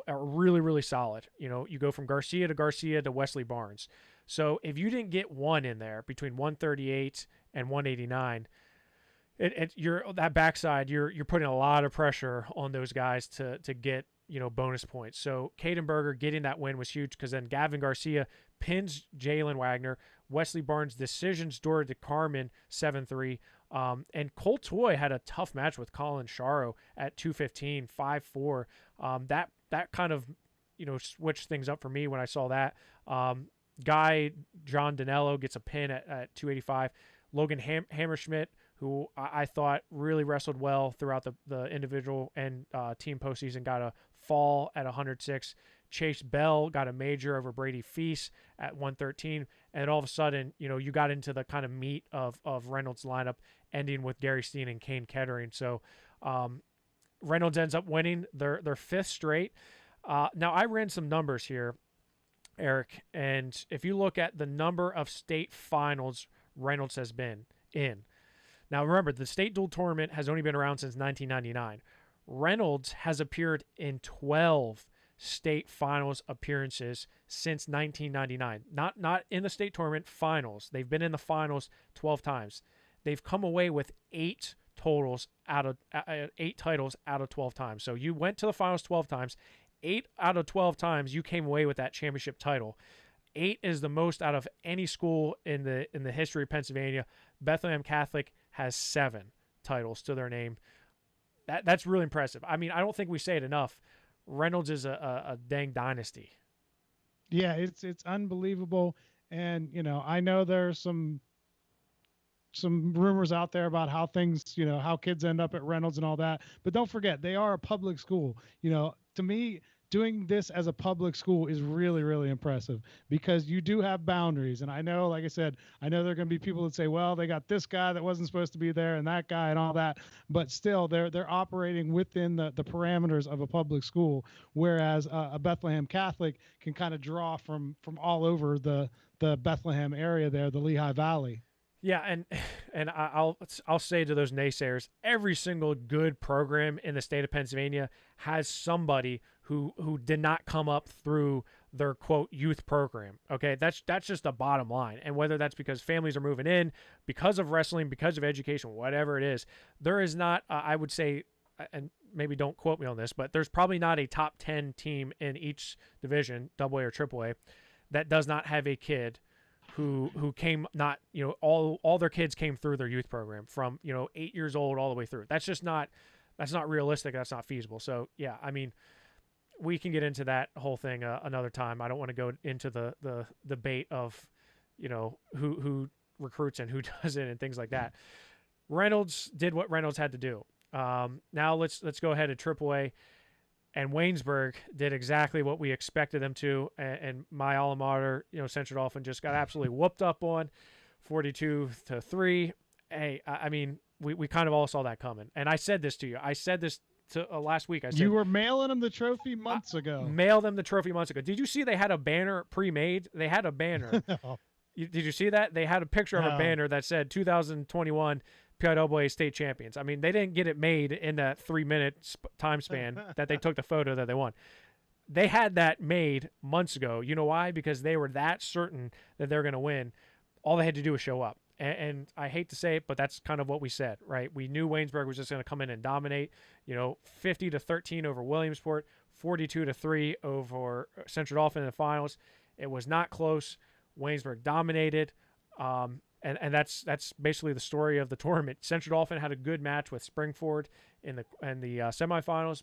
really, really solid. You go from Garcia to Wesley Barnes. So if you didn't get one in there between 138 and 189, you're that backside, you're putting a lot of pressure on those guys to get bonus points. So Kayden Berger getting that win was huge, because then Gavin Garcia pins Jaylen Wagner. Wesley Barnes decisions Dora DeCarmen 7-3. And Cole Toy had a tough match with Colin Sharo at 215, 5-4. That kind of switched things up for me when I saw that. Guy John Danello gets a pin at 285. Logan Hammerschmidt, who I thought really wrestled well throughout the individual and team postseason, got a fall at 106. Chase Bell got a major over Brady Feast at 113. And all of a sudden, you got into the kind of meat of Reynolds' lineup, ending with Gary Steen and Kane Kettering. So Reynolds ends up winning their 5th straight. Now, I ran some numbers here, Eric, and if you look at the number of state finals Reynolds has been in. Now, remember, the state dual tournament has only been around since 1999. Reynolds has appeared in 12 state finals appearances since 1999. Not in the state tournament, finals. They've been in the finals 12 times. They've come away with 8 titles out of 12 times. So you went to the finals 12 times. 8 out of 12 times you came away with that championship title. 8 is the most out of any school in the history of Pennsylvania. Bethlehem Catholic has 7 titles to their name. That's really impressive. I mean, I don't think we say it enough. Reynolds is a dang dynasty. Yeah, it's unbelievable. And I know there's some rumors out there about how things, how kids end up at Reynolds and all that. But don't forget, they are a public school. To me, doing this as a public school is really, really impressive, because you do have boundaries. And I know, like I said, there are going to be people that say, well, they got this guy that wasn't supposed to be there and that guy and all that. But still, they're operating within the parameters of a public school, whereas a Bethlehem Catholic can kind of draw from all over the Bethlehem area there, the Lehigh Valley. Yeah, and I'll say to those naysayers, every single good program in the state of Pennsylvania has somebody who did not come up through their quote youth program. Okay, that's just the bottom line. And whether that's because families are moving in, because of wrestling, because of education, whatever it is, there is not, I would say, and maybe don't quote me on this, but there's probably not a top 10 team in each division, AA or AAA, that does not have a kid who came not, all their kids came through their youth program from, 8 years old all the way through. That's not realistic. That's not feasible. So yeah, I mean, we can get into that whole thing another time. I don't want to go into the debate of, who recruits and who doesn't and things like that. Reynolds did what Reynolds had to do. Now let's go ahead to AAA, and Waynesburg did exactly what we expected them to. And my alma mater, Central Dauphin, just got absolutely whooped up on, 42-3. Hey, I mean, we kind of all saw that coming. And I said this to you. I said this to last week. I said you were mailing them the trophy months ago. Mailed them the trophy months ago. Did you see they had a banner pre-made? They had a banner. No. Did you see that? They had a picture of a banner that said 2021 PIAA state champions. I mean, they didn't get it made in that 3-minute time span that they took the photo that they won. They had that made months ago. You know why? Because they were that certain that they're going to win. All they had to do was show up. And I hate to say it, but that's kind of what we said, right? We knew Waynesburg was just going to come in and dominate, 50-13 over Williamsport, 42-3 over Central Dauphin in the finals. It was not close. Waynesburg dominated. And that's basically the story of the tournament. Central Dauphin had a good match with Springford in the semifinals,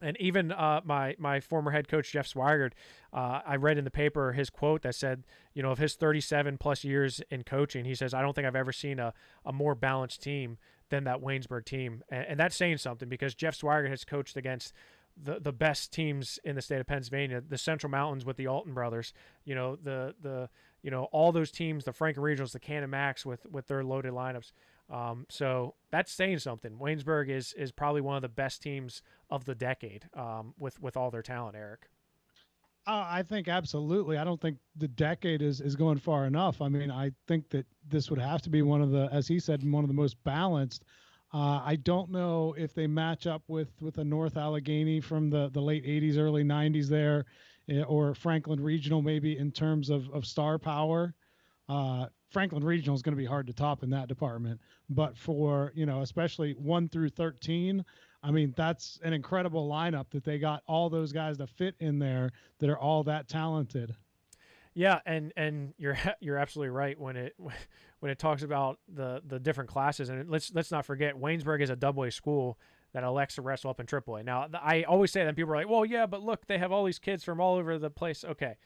and even my former head coach Jeff Swigert, I read in the paper his quote that said, of his 37 plus years in coaching, he says, I don't think I've ever seen a more balanced team than that Waynesburg team, and that's saying something, because Jeff Swigert has coached against the best teams in the state of Pennsylvania, the Central Mountains with the Alton brothers, all those teams, the Franklin Regionals, the Cannon Max with their loaded lineups. So that's saying something. Waynesburg is probably one of the best teams of the decade, with all their talent, Eric. I think absolutely. I don't think the decade is going far enough. I mean, I think that this would have to be one of the, as he said, one of the most balanced. I don't know if they match up with a North Allegheny from the late 80s, early 90s there, or Franklin Regional maybe in terms of star power. Franklin Regional is going to be hard to top in that department. But for, especially 1 through 13, I mean, that's an incredible lineup that they got all those guys to fit in there that are all that talented. Yeah, and you're absolutely right when it talks about the different classes. And let's not forget, Waynesburg is a AA school that elects to wrestle up in AAA. Now, I always say that, and people are like, well, yeah, but look, they have all these kids from all over the place. Okay,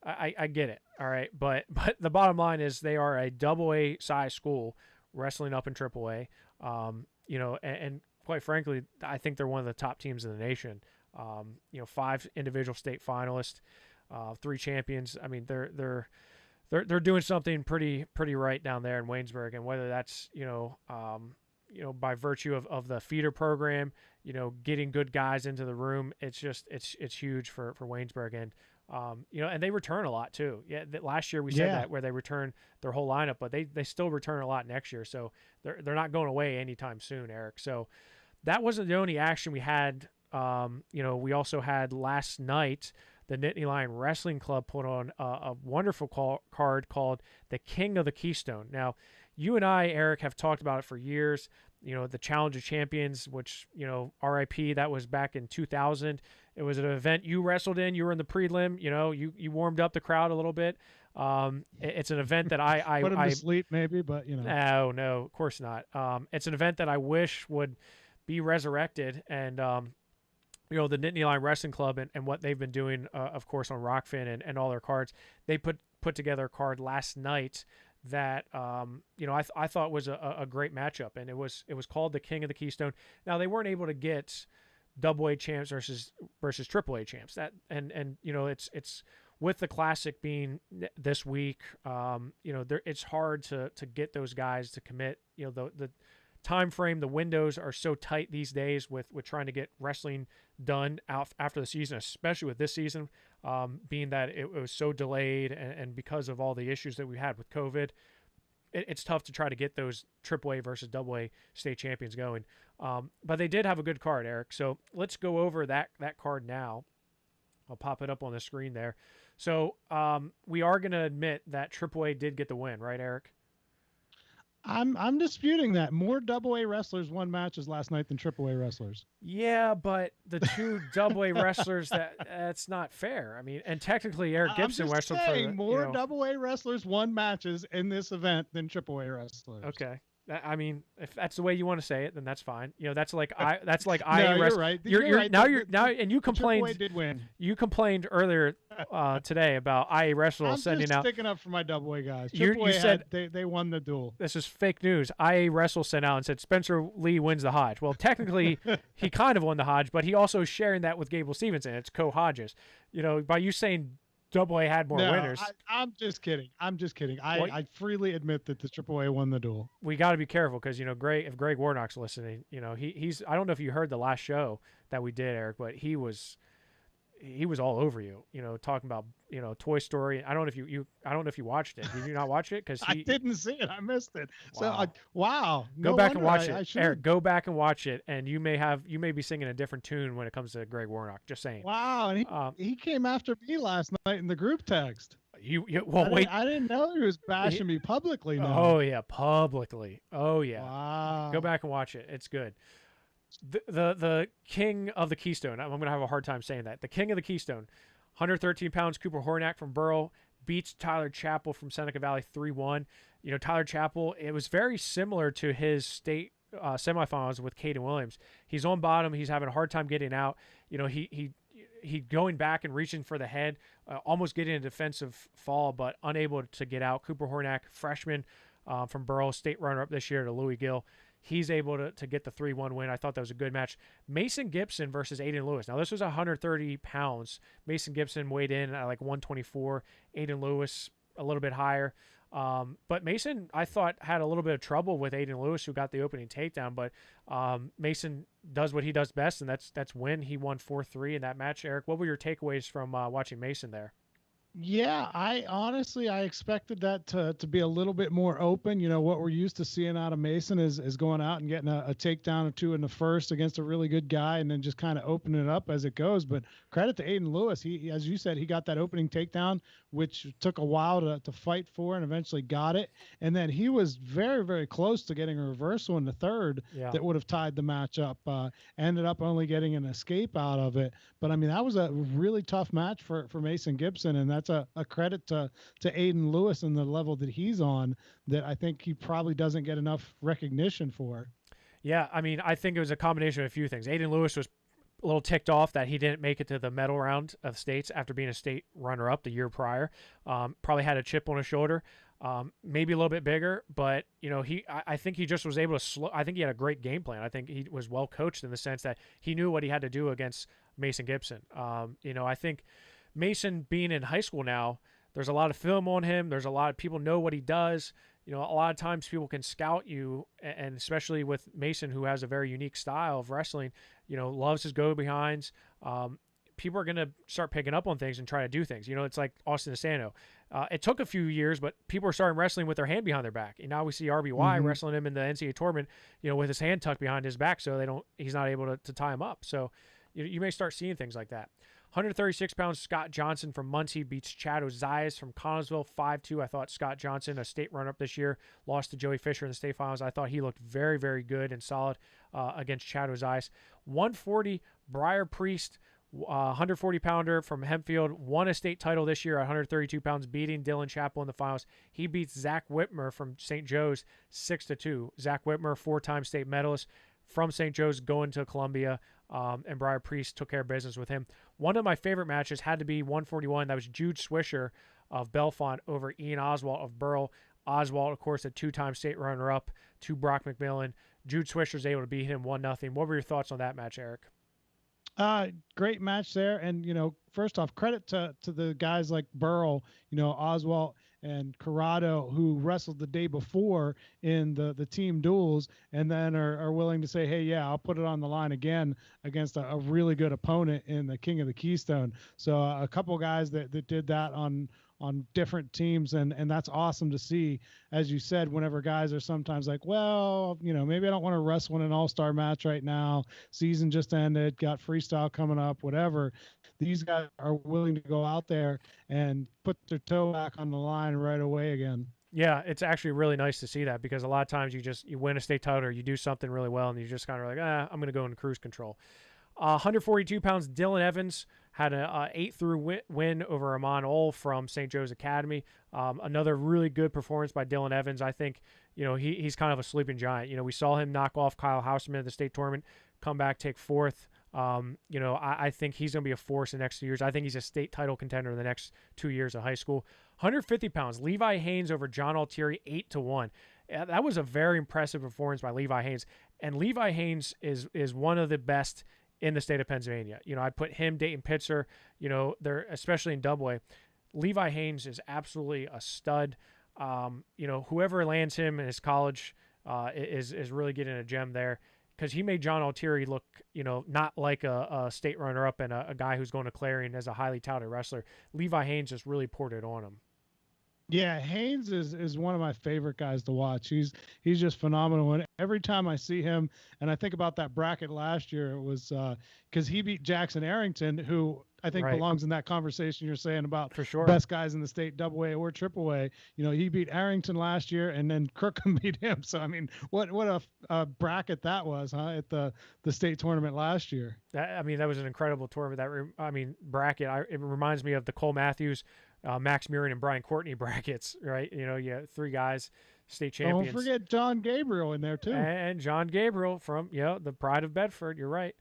I get it, all right, but the bottom line is they are a AA size school wrestling up in AAA. And quite frankly, I think they're one of the top teams in the nation. 5 individual state finalists. 3 champions. I mean, they're doing something pretty right down there in Waynesburg, and whether that's by virtue of the feeder program, getting good guys into the room, it's huge for Waynesburg, and and they return a lot too. Yeah, last year we said that, where they return their whole lineup, but they still return a lot next year, so they're not going away anytime soon, Eric. So that wasn't the only action we had. We also had last night. The Nittany Lion Wrestling Club put on a wonderful card called the King of the Keystone. Now, you and I, Eric, have talked about it for years. The Challenge of Champions, which, RIP, that was back in 2000. It was an event you wrestled in. You were in the prelim. You warmed up the crowd a little bit. It's an event that I put him to sleep maybe, but No, of course not. It's an event that I wish would be resurrected, and the Nittany Lion Wrestling Club and what they've been doing, of course, on Rockfin and all their cards. They put together a card last night that I thought was a great matchup, and it was called the King of the Keystone. Now, they weren't able to get AA champs versus AAA champs. That and it's with the Classic being this week. It's hard to get those guys to commit. The time frame, the windows are so tight these days with trying to get wrestling done out after the season, especially with this season, being that it was so delayed and because of all the issues that we had with COVID, it's tough to try to get those AAA versus AA state champions going. But they did have a good card, Eric. So let's go over that card now. I'll pop it up on the screen there. So we are going to admit that AAA did get the win, right, Eric? I'm disputing that. More AA wrestlers won matches last night than AAA wrestlers. Yeah, but the two AA wrestlers, that's not fair. I mean, and technically Eric Gibson I'm just wrestled saying, for more AA wrestlers won matches in this event than AAA wrestlers. Okay. I mean, if that's the way you want to say it, then that's fine. That's like no, you're right. You're right. Now, and you complained. AAA did win. You complained earlier today about IA Wrestle sending out. I'm sticking up for my AA guys. You said they won the duel. This is fake news. IA Wrestle sent out and said Spencer Lee wins the Hodge. Well, technically, he kind of won the Hodge, but he also is sharing that with Gable Stevenson. It's co-Hodges. By you saying AA had more winners. I'm just kidding. I freely admit that the AAA won the duel. We got to be careful because if Greg Warnock's listening, he's. I don't know if you heard the last show that we did, Eric, but he was all over you. Talking about Toy Story. I don't know if you watched it. Did you not watch it? Because I didn't see it. I missed it. Wow. So wow. Go back and watch it, Eric. Go back and watch it, and you may be singing a different tune when it comes to Greg Warnock. Just saying. Wow, and he came after me last night in the group text. Wait. I didn't know he was bashing me publicly. Now. Oh yeah, publicly. Oh yeah. Wow. Go back and watch it. It's good. The king of the Keystone. I'm gonna have a hard time saying that. The king of the Keystone, 113 pounds. Cooper Hornack from Burrow beats Tyler Chappell from Seneca Valley 3-1. Tyler Chappell. It was very similar to his state semifinals with Kayden Williams. He's on bottom. He's having a hard time getting out. He going back and reaching for the head, almost getting a defensive fall, but unable to get out. Cooper Hornack, freshman from Burrow, state runner-up this year to Louis Gill. He's able to get the 3-1 win. I thought that was a good match. Mason Gibson versus Aiden Lewis. Now, this was 130 pounds. Mason Gibson weighed in at like 124. Aiden Lewis a little bit higher. But Mason, I thought, had a little bit of trouble with Aiden Lewis, who got the opening takedown. But Mason does what he does best, and that's win. He won 4-3 in that match. Eric, what were your takeaways from watching Mason there? Yeah, I expected that to be a little bit more open. What we're used to seeing out of Mason is going out and getting a takedown or two in the first against a really good guy and then just kind of opening it up as it goes. But credit to Aiden Lewis. He, as you said, he got that opening takedown, which took a while to fight for and eventually got it. And then he was very, very close to getting a reversal in the third that would have tied the match up. Ended up only getting an escape out of it. But, I mean, that was a really tough match for Mason Gibson, and that's a credit to Aiden Lewis and the level that he's on that I think he probably doesn't get enough recognition for. Yeah, I mean, I think it was a combination of a few things. Aiden Lewis was a little ticked off that he didn't make it to the medal round of states after being a state runner-up the year prior. Probably had a chip on his shoulder, maybe a little bit bigger, but I think he just was able to slow. I think he had a great game plan. I think he was well coached in the sense that he knew what he had to do against Mason Gibson. I think Mason being in high school now, there's a lot of film on him. There's a lot of people know what he does. A lot of times people can scout you, and especially with Mason, who has a very unique style of wrestling, loves his go-behinds. People are going to start picking up on things and try to do things. It's like Austin Asano. It took a few years, but people are starting wrestling with their hand behind their back. And now we see RBY wrestling him in the NCAA tournament, with his hand tucked behind his back so he's not able to tie him up. So you may start seeing things like that. 136 pounds, Scott Johnson from Muncie beats Chad Ozias from Connellsville 5-2. I thought Scott Johnson, a state runner-up this year, lost to Joey Fisher in the state finals. I thought he looked very, very good and solid against Chad Ozias. 140, Briar Priest, 140-pounder from Hempfield, won a state title this year at 132 pounds, beating Dylan Chappell in the finals. He beats Zach Whitmer from St. Joe's 6-2. Zach Whitmer, 4-time state medalist from St. Joe's, going to Columbia. And Briar Priest took care of business with him. One of my favorite matches had to be 141. That was Jude Swisher of Bellefonte over Ian Oswald of Burrell. Oswald, of course, a 2-time state runner-up to Brock McMillan. Jude Swisher's able to beat him 1-0. What were your thoughts on that match, Eric? Great match there. And, first off, credit to the guys like Burrell, Oswald and Corrado, who wrestled the day before in the team duels and then are willing to say, hey, yeah, I'll put it on the line again against a really good opponent in the King of the Keystone. So a couple guys that did that on different teams, and that's awesome to see. As you said, whenever guys are sometimes like, well, maybe I don't want to wrestle in an all-star match right now, season just ended, got freestyle coming up, whatever, these guys are willing to go out there and put their toe back on the line right away again. Yeah, it's actually really nice to see that because a lot of times you win a state title or you do something really well and you just kind of like, I'm going to go into cruise control. 142 pounds, Dylan Evans had a 8-through win over Amon Ol from St. Joe's Academy. Another really good performance by Dylan Evans. I think, he's kind of a sleeping giant. We saw him knock off Kyle Houseman at the state tournament, come back, take fourth. I think he's going to be a force in the next 2 years. I think he's a state title contender in the next 2 years of high school. 150 pounds, Levi Haynes over John Altieri, 8-1. That was a very impressive performance by Levi Haynes. And Levi Haynes is one of the best in the state of Pennsylvania. I put him, Dayton Pitzer, they're especially in Double-A. Levi Haynes is absolutely a stud. Whoever lands him in his college is really getting a gem there because he made John Altieri look, not like a state runner-up and a guy who's going to Clarion as a highly touted wrestler. Levi Haynes just really poured it on him. Yeah, Haynes is one of my favorite guys to watch. He's just phenomenal. And every time I see him, and I think about that bracket last year, it was because he beat Jackson Arrington, who I think belongs in that conversation you're saying about for sure best guys in the state, Double-A or Triple-A. He beat Arrington last year, and then Crookham beat him. So I mean, what a bracket that was, huh? At the state tournament last year. That was an incredible tournament. Bracket. It reminds me of the Cole Matthews, Max Murin, and Brian Courtney brackets, right? You had three guys, state champions. Don't forget John Gabriel in there too. And John Gabriel from the Pride of Bedford. You're right.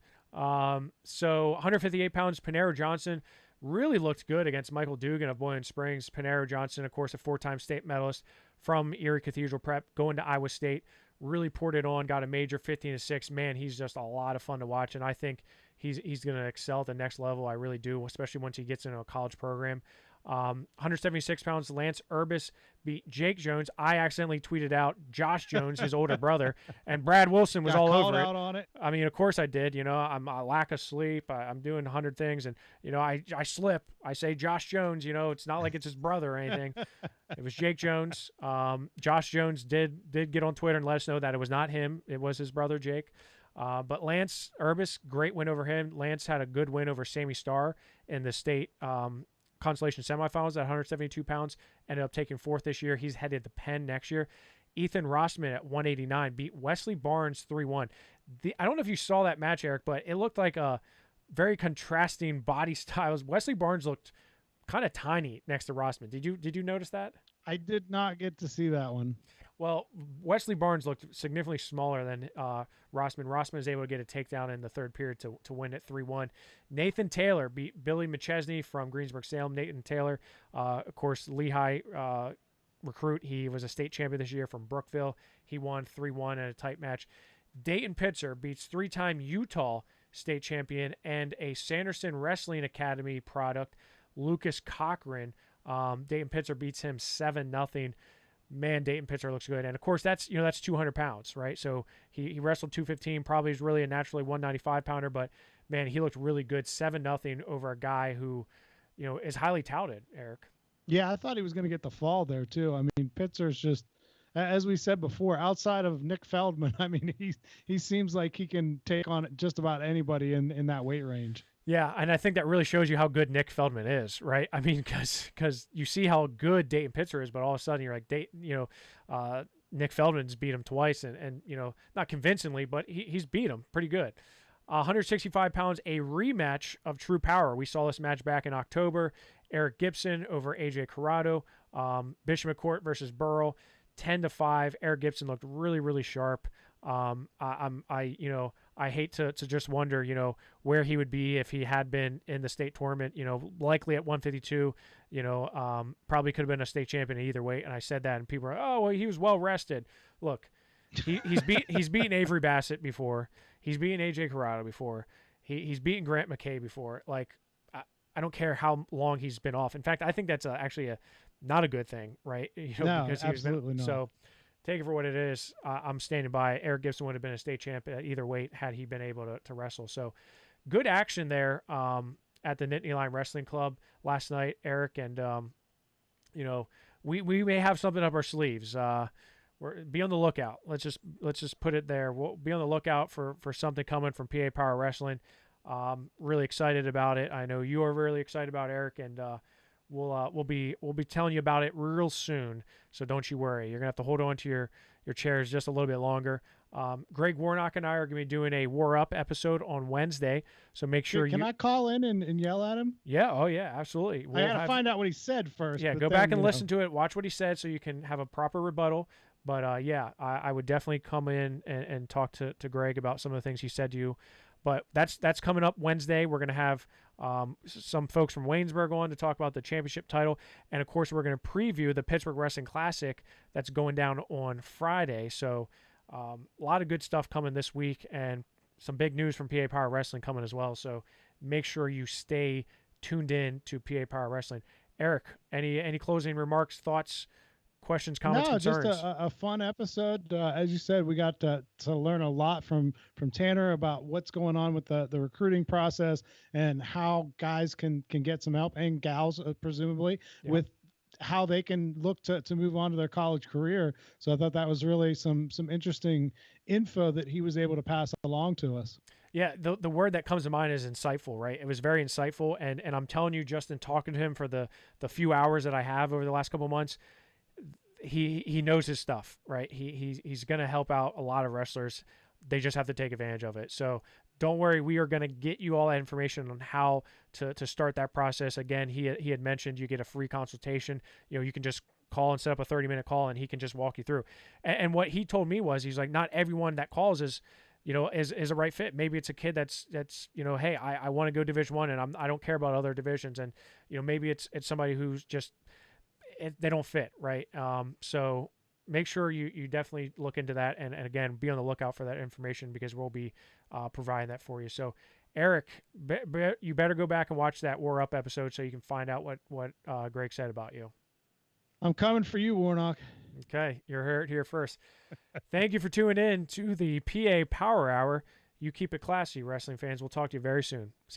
So 158 pounds, Panera Johnson really looked good against Michael Dugan of Boylan Springs. Panera Johnson, of course, a 4-time state medalist from Erie Cathedral Prep, going to Iowa State, really poured it on, got a major 15-6. Man, he's just a lot of fun to watch, and I think he's going to excel at the next level. I really do, especially once he gets into a college program. 176 pounds, Lance Urbis beat Jake Jones. I accidentally tweeted out Josh Jones, his older brother, and Brad Wilson was all over out on it. Of course I did. I'm a lack of sleep. I'm doing 100 things, and I slip. I say Josh Jones. It's not like it's his brother or anything. It was Jake Jones. Josh Jones did get on Twitter and let us know that it was not him. It was his brother Jake. But Lance Urbis, great win over him. Lance had a good win over Sammy Starr in the state consolation semifinals at 172 pounds, ended up taking fourth this year. He's headed to Penn next year. Ethan Rossman at 189 beat Wesley Barnes 3-1. I don't know if you saw that match, Eric, but it looked like a very contrasting body styles. Wesley Barnes looked kind of tiny next to Rossman. Did you notice that? I did not get to see that one. Well, Wesley Barnes looked significantly smaller than Rossman. Rossman was able to get a takedown in the third period to win at 3-1. Nathan Taylor beat Billy McChesney from Greensburg-Salem. Nathan Taylor, of course, Lehigh recruit. He was a state champion this year from Brookville. He won 3-1 in a tight match. Dayton Pitzer beats 3-time Utah state champion and a Sanderson Wrestling Academy product, Lucas Cochran. Dayton Pitzer beats him 7-0. Man, Dayton Pitzer looks good. And of course that's 200 pounds, right? So he wrestled 215, probably is really a naturally 195 pounder, but man, he looked really good. 7-0 over a guy who, is highly touted, Eric. Yeah, I thought he was going to get the fall there too. I mean, Pitzer's just, as we said before, outside of Nick Feldman, I mean, he seems like he can take on just about anybody in that weight range. Yeah, and I think that really shows you how good Nick Feldman is, right? I mean, because you see how good Dayton Pitzer is, but all of a sudden you're like, Nick Feldman's beat him twice, and not convincingly, but he's beat him pretty good. 165 pounds, a rematch of True Power. We saw this match back in October. Eric Gibson over AJ Corrado. Bishop McCourt versus Burrell, 10-5. Eric Gibson looked really, really sharp. I hate to just wonder, where he would be if he had been in the state tournament, likely at 152, probably could have been a state champion either way. And I said that and people are, oh, well, he was well rested. Look, he's beaten Avery Bassett before. He's beaten AJ Corrado before. He's beaten Grant McKay before. Like, I don't care how long he's been off. In fact, I think that's actually not a good thing, right? No, because absolutely not. So take it for what it is. I'm standing by. Eric Gibson would have been a state champ at either weight had he been able to wrestle. So good action there at the Nittany Lion Wrestling Club last night, Eric. And, we may have something up our sleeves. Be on the lookout. Let's just put it there. We'll be on the lookout for something coming from PIAA Wrestling. Really excited about it. I know you are really excited about it, Eric, and we'll be telling you about it real soon. So don't you worry. You're gonna have to hold on to your chairs just a little bit longer. Greg Warnock and I are gonna be doing a War Up episode on Wednesday. So make sure Can I call in and yell at him? Yeah. Oh yeah. Absolutely. I gotta find out what he said first. Yeah. Go back and listen to it. Watch what he said so you can have a proper rebuttal. But yeah, I would definitely come in and talk to Greg about some of the things he said to you. But that's coming up Wednesday. We're going to have some folks from Waynesburg on to talk about the championship title. And, of course, we're going to preview the Pittsburgh Wrestling Classic that's going down on Friday. So a lot of good stuff coming this week and some big news from PA Power Wrestling coming as well. So make sure you stay tuned in to PA Power Wrestling. Eric, any closing remarks, thoughts, questions, comments, concerns? Just a fun episode. As you said, we got to learn a lot from Tanner about what's going on with the recruiting process and how guys can get some help, and gals presumably, with how they can look to move on to their college career. So I thought that was really some interesting info that he was able to pass along to us. Yeah, the word that comes to mind is insightful, right? It was very insightful, and I'm telling you, just in talking to him for the few hours that I have over the last couple of months, he knows his stuff, right? He's going to help out a lot of wrestlers. They just have to take advantage of it. So don't worry, we are going to get you all that information on how to start that process. Again, he had mentioned you get a free consultation. You can just call and set up a 30-minute call, and he can just walk you through. And what he told me was, he's like, not everyone that calls is a right fit. Maybe it's a kid that's hey, I want to go Division I, and I don't care about other divisions, and maybe it's somebody who's just they don't fit, right? So make sure you definitely look into that, and again, be on the lookout for that information, because we'll be providing that for you. So Eric, you better go back and watch that War Up episode so you can find out what Greg said about you. I'm coming for you, Warnock. Okay, you're heard here first. Thank you for tuning in to the PA Power Hour. You keep it classy, wrestling fans. We'll talk to you very soon. See